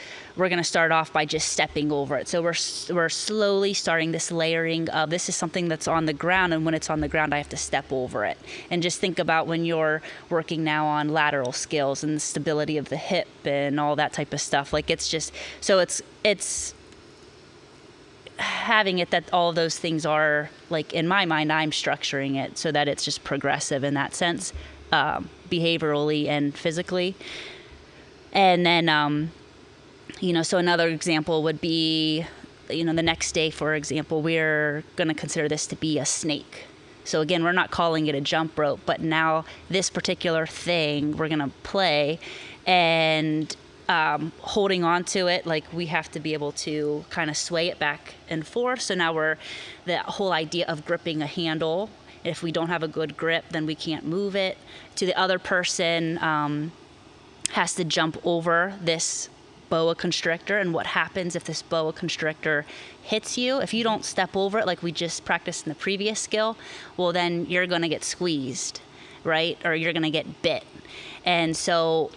start off by just stepping over it. So we're slowly starting this layering of, this is something that's on the ground, and when it's on the ground, I have to step over it. And just think about when you're working now on lateral skills and the stability of the hip and all that type of stuff. Like it's just, so it's having it that all of those things are, like, in my mind, I'm structuring it so that it's just progressive in that sense. Behaviorally and physically. And then, so another example would be, the next day, for example, we're going to consider this to be a snake. So again, we're not calling it a jump rope, but now this particular thing we're going to play, and holding on to it, like we have to be able to kind of sway it back and forth. So now the whole idea of gripping a handle If we don't have a good grip, then we can't move it. To the other person has to jump over this boa constrictor, and what happens if this boa constrictor hits you? If you don't step over it like we just practiced in the previous skill, well, then you're going to get squeezed, right? Or you're going to get bit. And so,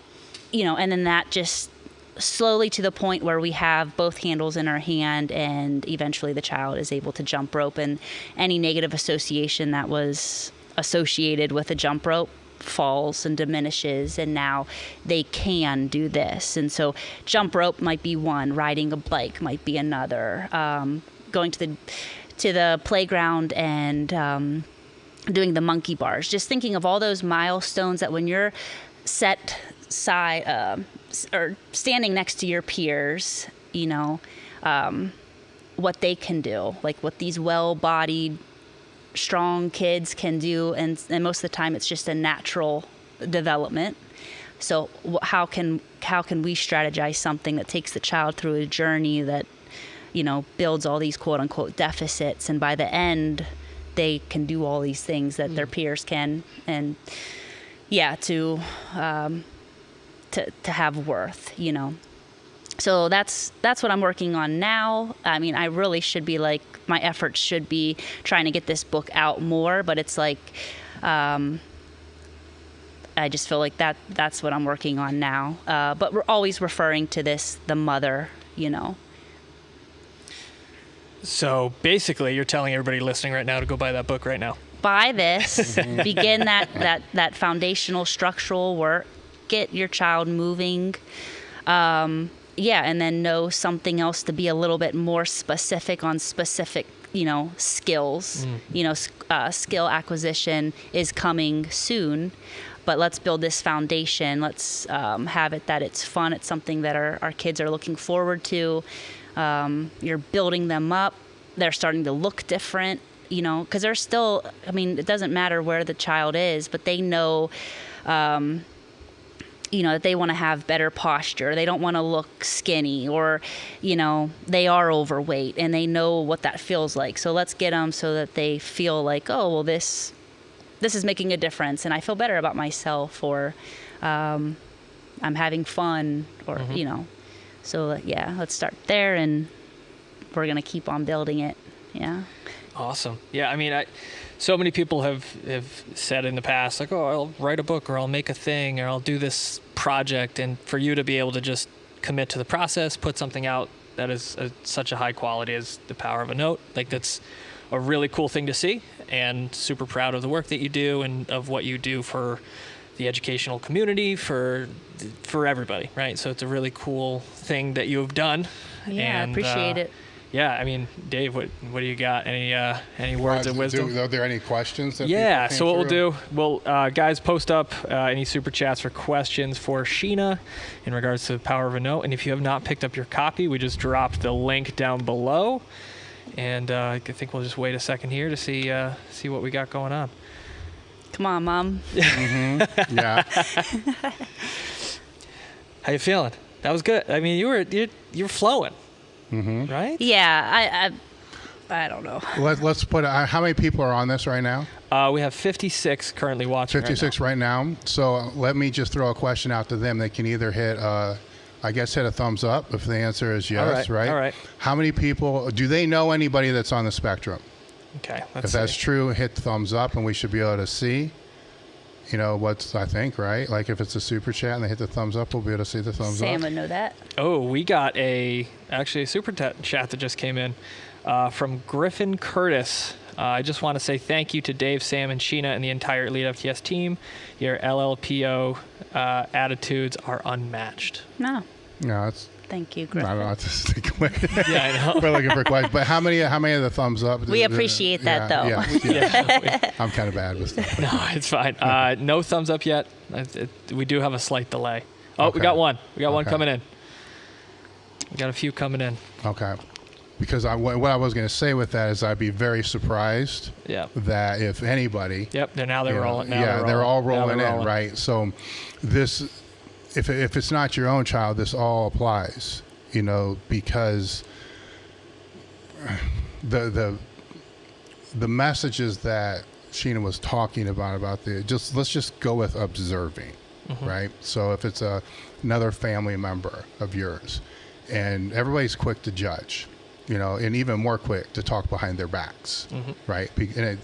and then that just slowly to the point where we have both handles in our hand, and eventually the child is able to jump rope, and any negative association that was associated with a jump rope falls and diminishes, and now they can do this. And so jump rope might be one, riding a bike might be another, going to the playground and doing the monkey bars, just thinking of all those milestones that when you're set side or standing next to your peers, what they can do, like what these well-bodied, strong kids can do, and most of the time it's just a natural development. So how can we strategize something that takes the child through a journey that builds all these quote unquote deficits, and by the end they can do all these things that their peers can, and to have worth, So that's what I'm working on now. I mean, I really should be my efforts should be trying to get this book out more, but it's I just feel like that's what I'm working on now. But we're always referring to this, the mother, So basically you're telling everybody listening right now to go buy that book right now. Buy this, begin that foundational structural work, get your child moving. And then know something else to be a little bit more specific on specific, skills. Skill acquisition is coming soon, but let's build this foundation. Let's have it that it's fun. It's something that our kids are looking forward to. You're building them up. They're starting to look different, because they're still, it doesn't matter where the child is, but they know, that they want to have better posture. They don't want to look skinny, or, they are overweight, and they know what that feels like. So let's get them so that they feel like, oh, well, this is making a difference, and I feel better about myself, or I'm having fun, or, So, let's start there, and we're going to keep on building it. Yeah. Awesome. Yeah, so many people have said in the past, like, oh, I'll write a book, or I'll make a thing, or I'll do this project. And for you to be able to just commit to the process, put something out that is such a high quality as The Power of a Note, that's a really cool thing to see, and super proud of the work that you do and of what you do for the educational community, for everybody, right? So it's a really cool thing that you have done. Yeah, I appreciate it. Yeah, Dave, what do you got? Any words of wisdom? Are there any questions? Yeah, so what we'll do, guys, post up any super chats or questions for Sheena in regards to The Power of a Note. And if you have not picked up your copy, we just dropped the link down below. And I think we'll just wait a second here to see what we got going on. Come on, Mom. Mm-hmm. Yeah. How you feeling? That was good. You're flowing. Mm-hmm. Right? Yeah, I don't know. Let's put how many people are on this right now? We have 56 currently watching. 56 right now. So let me just throw a question out to them. They can either hit a thumbs up if the answer is yes, right? All right. How many people, do they know anybody that's on the spectrum? Okay, if that's true, hit thumbs up, and we should be able to see, I think, right? Like if it's a super chat and they hit the thumbs up, we'll be able to see the thumbs up. Sam would know that. Oh, we got a super chat that just came in from Griffin Curtis. I just want to say thank you to Dave, Sam, and Sheena and the entire Elite FTS team. Your LLPO attitudes are unmatched. No, it's... Thank you, Griffin. I don't know. Yeah, I know. We're looking for questions. But how many of the thumbs up? We appreciate that, though. Yeah. I'm kind of bad with stuff. No, it's fine. No thumbs up yet. We do have a slight delay. Oh, okay. We got one. We got one coming in. We got a few coming in. Okay. Because what I was going to say with that is I'd be very surprised that if anybody... Yep, they're rolling. They're all rolling in, right? So this... If it's not your own child, this all applies, because the messages that Sheena was talking about let's just go with observing, right? So if it's another family member of yours, and everybody's quick to judge, and even more quick to talk behind their backs, right? And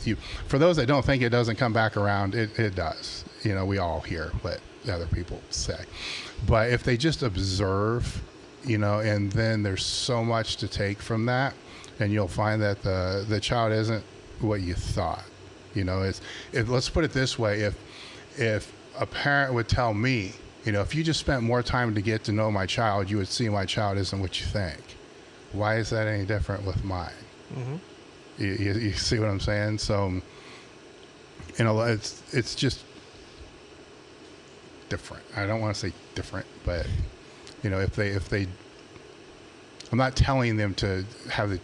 for those that don't think it doesn't come back around, it does. We all hear what other people say. But if they just observe, and then there's so much to take from that, and you'll find that the child isn't what you thought. Let's put it this way: if a parent would tell me, if you just spent more time to get to know my child, you would see my child isn't what you think. Why is that any different with mine? You see what I'm saying? So, it's just different. I don't want to say different, but if they, I'm not telling them to have the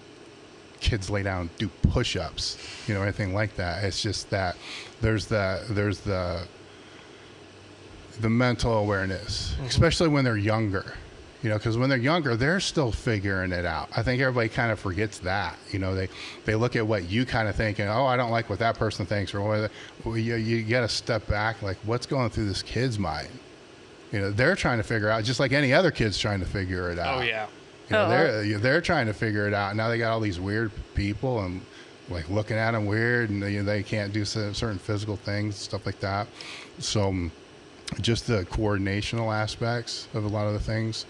kids lay down and do push-ups, or anything like that. It's just that there's the mental awareness, especially when they're younger, because when they're younger, they're still figuring it out. I think everybody kind of forgets that, they look at what you kind of think and, oh, I don't like what that person thinks, or what. Well, you got to step back, like, what's going through this kid's mind? They're trying to figure out, just like any other kid's trying to figure it out. Oh yeah. They're trying to figure it out. Now they got all these weird people and like looking at them weird, and they can't do certain physical things, stuff like that. So just the coordinational aspects of a lot of the things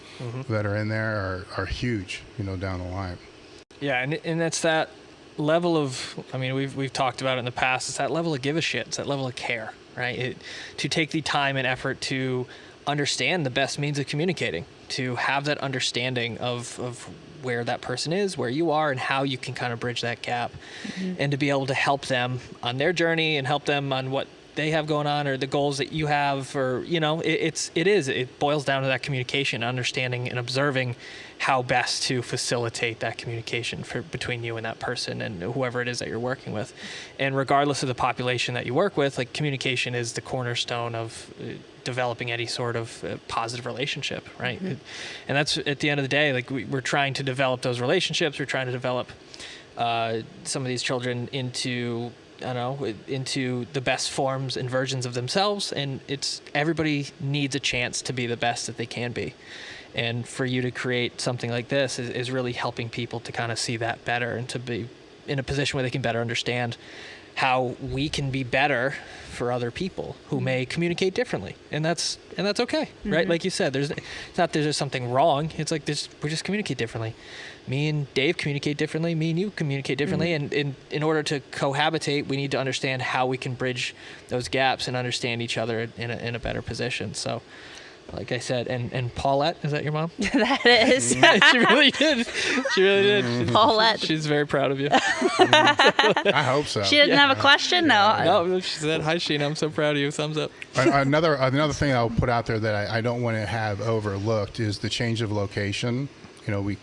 that are in there are huge, down the line. Yeah, and that's that level of, we've talked about it in the past, it's that level of give a shit, it's that level of care, right? To take the time and effort to understand the best means of communicating, to have that understanding of where that person is, where you are, and how you can kind of bridge that gap, and to be able to help them on their journey and help them on what they have going on or the goals that you have, or it boils down to that communication, understanding and observing how best to facilitate that communication between you and that person and whoever it is that you're working with. And regardless of the population that you work with, like, communication is the cornerstone of developing any sort of positive relationship, right? And that's, at the end of the day, like, we're trying to develop those relationships. We're trying to develop some of these children into the best forms and versions of themselves, and everybody needs a chance to be the best that they can be. And for you to create something like this is really helping people to kind of see that better, and to be in a position where they can better understand how we can be better for other people who may communicate differently, and that's okay, right? Like you said, it's not there's something wrong. It's like we just communicate differently. Me and Dave communicate differently. Me and you communicate differently, and in order to cohabitate, we need to understand how we can bridge those gaps and understand each other in a better position. So, like I said, and Paulette, is that your mom? That is. Yeah, she really did. She really did. Paulette. She's very proud of you. I hope so. She didn't have a question? No, she said, "Hi, Sheena, I'm so proud of you. Thumbs up." Another thing I'll put out there that I don't want to have overlooked is the change of location. We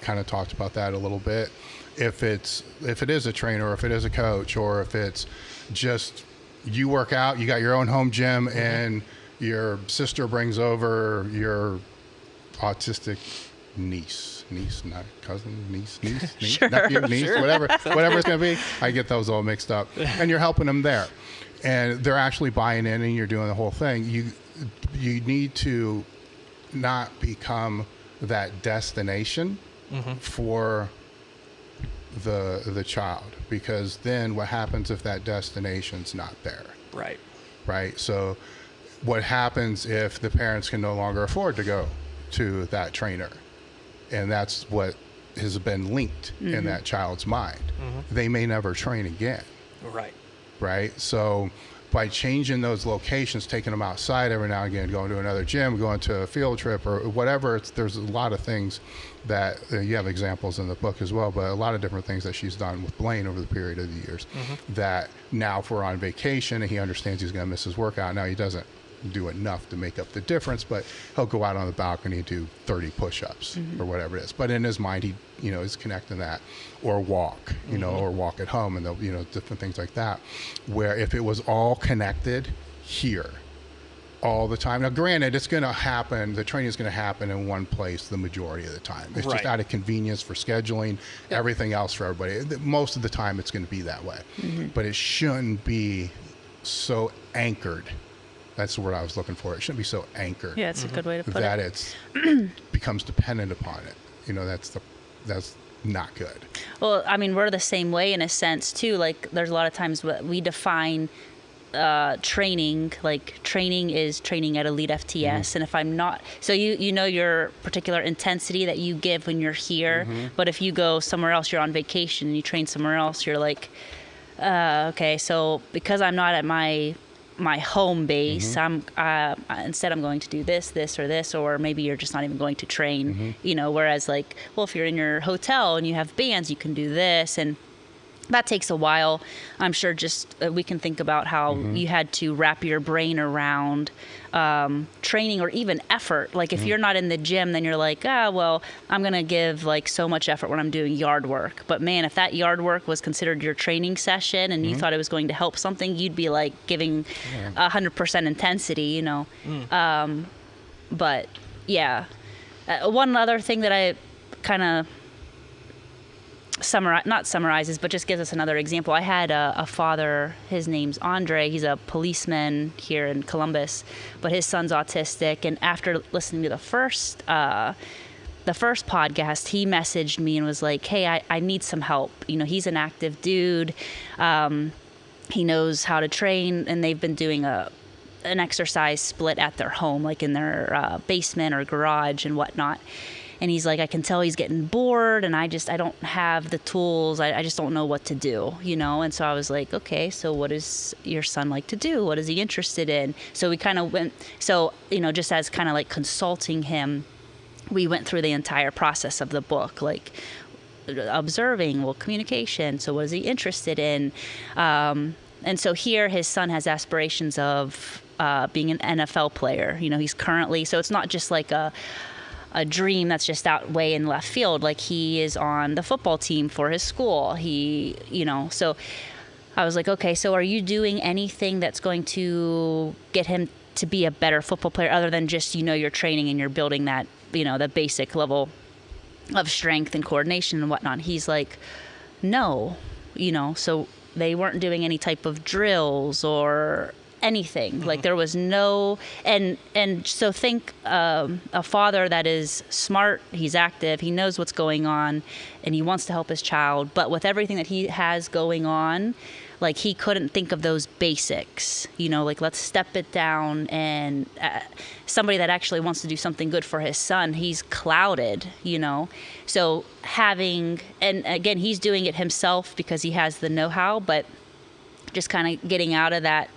kind of talked about that a little bit. If it is a trainer, or if it is a coach, or if it's just you work out, you got your own home gym, and your sister brings over your autistic niece, not cousin, niece, sure, nephew, niece, sure. whatever it's going to be. I get those all mixed up. And you're helping them there. And they're actually buying in, and you're doing the whole thing. You need to not become that destination for the child, because then what happens if that destination's not there? Right. So what happens if the parents can no longer afford to go to that trainer? And that's what has been linked in that child's mind. They may never train again. Right. So by changing those locations, taking them outside every now and again, going to another gym, going to a field trip or whatever, there's a lot of things that you have examples in the book as well, but a lot of different things that she's done with Blaine over the period of the years that now if we're on vacation and he understands he's going to miss his workout, now he doesn't do enough to make up the difference, but he'll go out on the balcony and do 30 push-ups or whatever it is. But in his mind, he, is connecting that, or walk, or walk at home, and different things like that. Where if it was all connected here, all the time. Now, granted, it's going to happen. The training is going to happen in one place the majority of the time. It's just out of convenience for scheduling, everything else for everybody. Most of the time, it's going to be that way. But it shouldn't be so anchored. That's the word I was looking for. It shouldn't be so anchored. Yeah, it's a good way to put it. That it's becomes dependent upon it. You know, that's not good. Well, I mean, we're the same way in a sense too. Like, there's a lot of times we define training, like training is training at elitefts, and if I'm not, so you know your particular intensity that you give when you're here, but if you go somewhere else, you're on vacation and you train somewhere else, you're like, okay, so because I'm not at my home base, I'm instead I'm going to do this or this, or maybe you're just not even going to train, you know, whereas like, well, if you're in your hotel and you have bands, you can do this, and that takes a while. I'm sure just we can think about how you had to wrap your brain around training or even effort. Like if you're not in the gym, then you're like, well, I'm going to give like so much effort when I'm doing yard work. But man, if that yard work was considered your training session and you thought it was going to help something, you'd be like giving 100% intensity, you know. But yeah, one other thing that I kind of not summarizes, but just gives us another example. I had a father, his name's Andre. He's a policeman here in Columbus, but his son's autistic. And after listening to the first podcast, he messaged me and was like, hey, I need some help. You know, he's an active dude. He knows how to train, and they've been doing an exercise split at their home, like in their basement or garage and whatnot. And he's like, I can tell he's getting bored, and I don't have the tools. I just don't know what to do, you know? And so I was like, okay, so what does your son like to do? What is he interested in? So we kind of went, you know, just as kind of like consulting him, we went through the entire process of the book, like observing, well, communication. So what is he interested in? And so here his son has aspirations of being an NFL player. You know, he's currently, so it's not just like a dream that's just out way in left field. Like he is on the football team for his school. He, you know, so I was like, okay, so are you doing anything that's going to get him to be a better football player other than just, you know, you're training and you're building that, you know, the basic level of strength and coordination and whatnot? He's like, no, you know, so they weren't doing any type of drills or anything. Like there was no, and so think a father that is smart, he's active, he knows what's going on, and he wants to help his child, but with everything that he has going on, like he couldn't think of those basics, you know, like let's step it down. And somebody that actually wants to do something good for his son, he's clouded, you know. So having, and again, he's doing it himself because he has the know-how, but just kind of getting out of that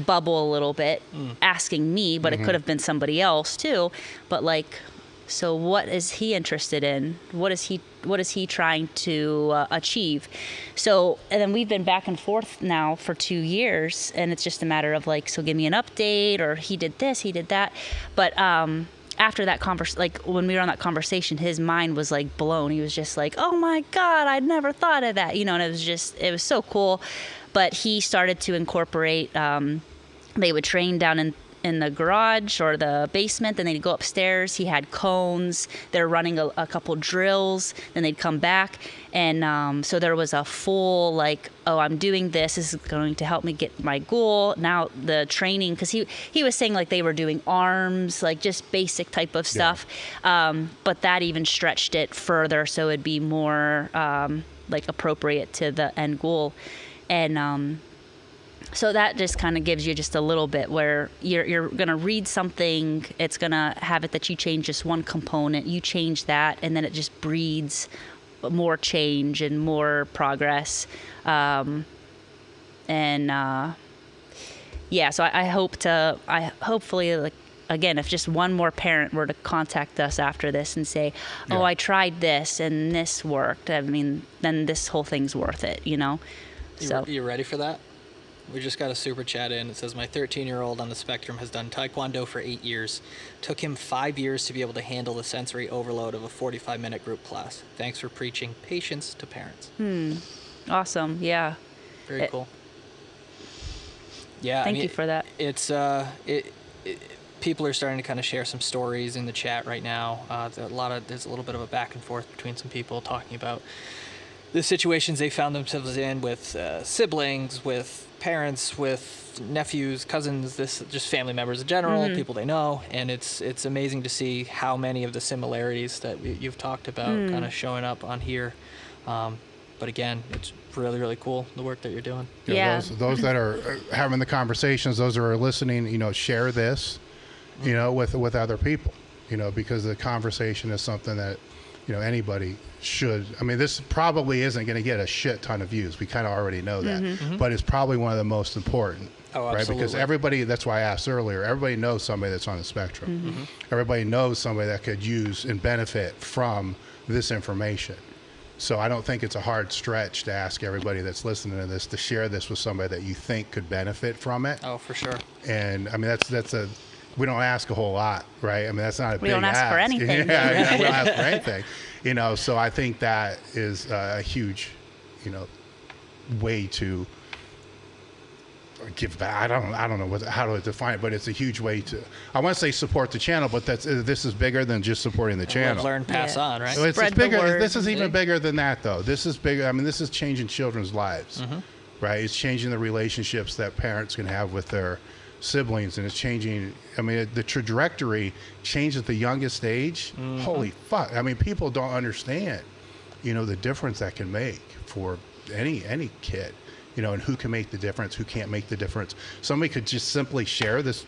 bubble a little bit, asking me, but it could have been somebody else too. But like, so what is he interested in? What is he trying to achieve? So, and then we've been back and forth now for 2 years, and it's just a matter of like, so give me an update, or he did this, he did that. But after that like when we were on that conversation, his mind was like blown. He was just like, oh my God, I'd never thought of that, you know. And it was so cool. But he started to incorporate, they would train down in the garage or the basement, then they'd go upstairs. He had cones. They're running a couple drills, then they'd come back. And so there was a full like, oh, I'm doing this. This is going to help me get my goal. Now the training, because he was saying like they were doing arms, like just basic type of stuff. But that even stretched it further so it'd be more like appropriate to the end goal. And so that just kind of gives you just a little bit where you're going to read something, it's going to have it that you change just one component, you change that, and then it just breeds more change and more progress. So hopefully, like, again, if just one more parent were to contact us after this and say, oh, I tried this and this worked, I mean, then this whole thing's worth it, you know? So you ready for that? We just got a super chat in. It says, my 13-year-old on the spectrum has done Taekwondo for 8 years. Took him 5 years to be able to handle the sensory overload of a 45-minute group class. Thanks for preaching patience to parents. Awesome. Yeah. Very cool. Yeah. Thank you for that. It's people are starting to kind of share some stories in the chat right now. There's a little bit of a back and forth between some people talking about the situations they found themselves in with siblings, with parents, with nephews, cousins, just family members in general, people they know, and it's amazing to see how many of the similarities that you've talked about kind of showing up on here. But again, it's really, really cool, the work that you're doing. Yeah. Those that are having the conversations, those that are listening, share this, with other people, because the conversation is something that, anybody should. I mean, this probably isn't going to get a shit ton of views. We kind of already know that, but it's probably one of the most important. Oh, right? absolutely. Because everybody, that's why I asked earlier, everybody knows somebody that's on the spectrum. Everybody knows somebody that could use and benefit from this information. So I don't think it's a hard stretch to ask everybody that's listening to this to share this with somebody that you think could benefit from it. Oh, for sure. And I mean, we don't ask a whole lot, right? I mean, that's not a big ask. We don't ask for anything. Yeah, we don't ask for anything. So I think that is a huge, way to give back. I don't know how to define it, but it's a huge way to. I want to say support the channel, but this is bigger than just supporting the channel. Learn, pass on, right? So it's Spread bigger. the word. This is even bigger than that, though. This is bigger. I mean, this is changing children's lives, right? It's changing the relationships that parents can have with their siblings, and it's changing. I mean, the trajectory changes at the youngest age. Holy fuck! I mean, people don't understand, the difference that can make for any kid. And who can make the difference, who can't make the difference. Somebody could just simply share this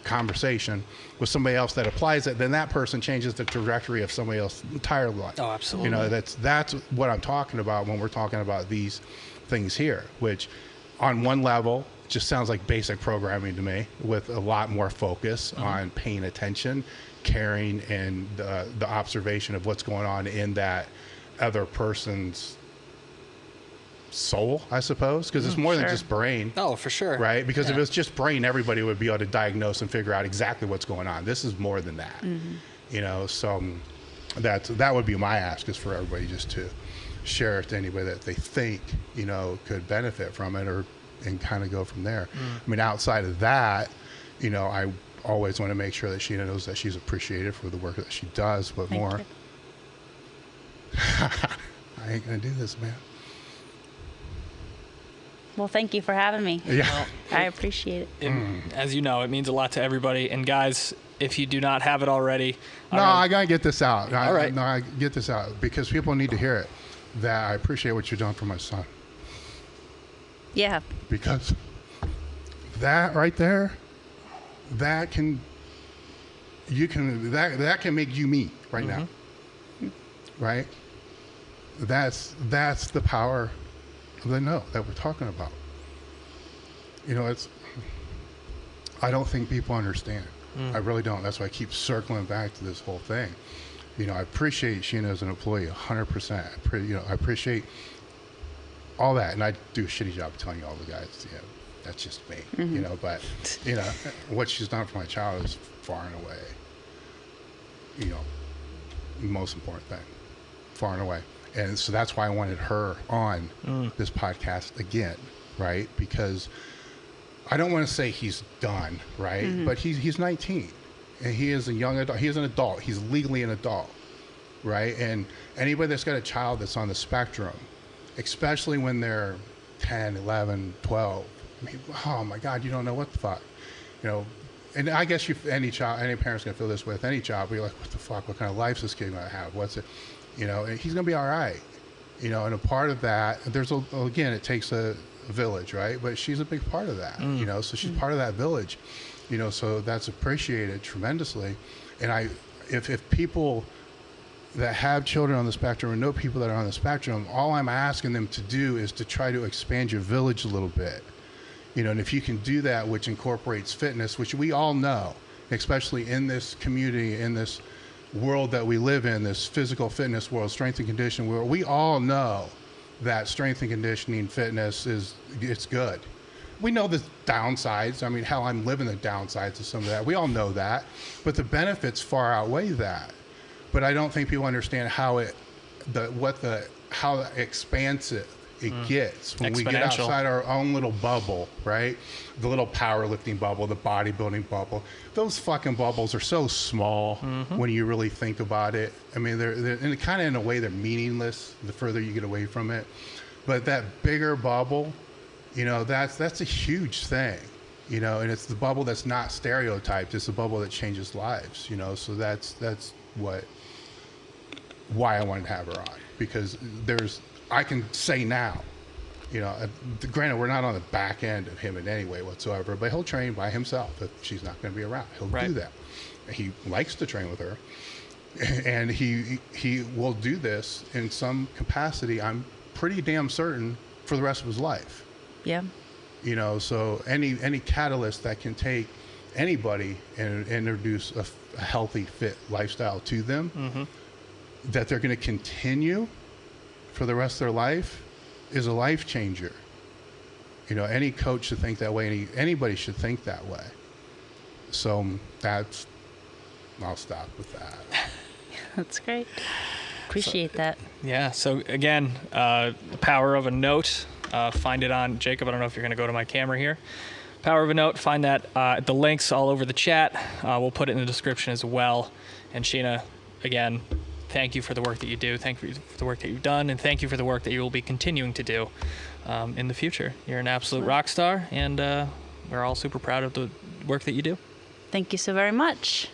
conversation with somebody else that applies it, then that person changes the trajectory of somebody else's entire life. Oh, absolutely. That's what I'm talking about when we're talking about these things here, which on one level just sounds like basic programming to me, with a lot more focus on paying attention, caring, and the observation of what's going on in that other person's soul, I suppose, because it's more than just brain. Oh, for sure. Right? Because if it was just brain, everybody would be able to diagnose and figure out exactly what's going on. This is more than that. So that would be my ask, is for everybody just to share it to anybody that they think, could benefit from it, and kind of go from there. I mean, outside of that, I always want to make sure that Sheena knows that she's appreciated for the work that she does, but Thank more. you. I ain't going to do this, man. Well, thank you for having me. Yeah. I appreciate it. As you know, it means a lot to everybody. And guys, if you do not have it already, I gotta get this out. All right. I get this out because people need to hear it. That I appreciate what you've done for my son. Yeah. Because that right there, that can make you me right now. Right? That's the power of the no that we're talking about. I don't think people understand. I really don't. That's why I keep circling back to this whole thing. I appreciate Sheena as an employee 100%. I appreciate all that, and I do a shitty job of telling you all the guys. That's just me. But what she's done for my child is far and away. The most important thing, far and away. And so that's why I wanted her on this podcast again, right? Because I don't want to say he's done, right? But he's 19, and he is a young adult. He is an adult. He's legally an adult, right? And anybody that's got a child that's on the spectrum, especially when they're 10, 11, 12, I mean, oh my God, you don't know what the fuck, And I guess any parent's gonna feel this with any child. But you're like, what the fuck? What kind of life's this kid gonna have? What's it? And he's gonna be all right. And a part of that, again, it takes a village, right? But she's a big part of that. So she's part of that village. So that's appreciated tremendously. And if people that have children on the spectrum or know people that are on the spectrum, all I'm asking them to do is to try to expand your village a little bit. And if you can do that, which incorporates fitness, which we all know, especially in this community, in this world that we live in, this physical fitness world, strength and conditioning world, we all know that strength and conditioning fitness it's good. We know the downsides. I mean, hell, I'm living the downsides of some of that. We all know that, but the benefits far outweigh that. But I don't think people understand how expansive it gets when we get outside our own little bubble, right? The little powerlifting bubble, the bodybuilding bubble. Those fucking bubbles are so small when you really think about it. I mean, they're kind of in a way they're meaningless the further you get away from it. But that bigger bubble, you know, that's a huge thing, you know, and it's the bubble that's not stereotyped. It's the bubble that changes lives, you know. So that's why I wanted to have her on, because I can say now, you know, granted, we're not on the back end of him in any way whatsoever, but he'll train by himself if she's not going to be around. He'll do that. He likes to train with her, and he will do this in some capacity, I'm pretty damn certain, for the rest of his life. Yeah. You know, so any catalyst that can take anybody and introduce a healthy, fit lifestyle to them, that they're going to continue for the rest of their life, is a life changer. You know, any coach should think that way. Anybody should think that way. So I'll stop with that. That's great. Appreciate that. Yeah. So again, the power of a note. Find it on Jacob. I don't know if you're going to go to my camera here. Power of a note. Find that the links all over the chat. We'll put it in the description as well. And Sheena, again, thank you for the work that you do. Thank you for the work that you've done, and thank you for the work that you will be continuing to do in the future. You're an absolute rock star, and we're all super proud of the work that you do. Thank you so very much.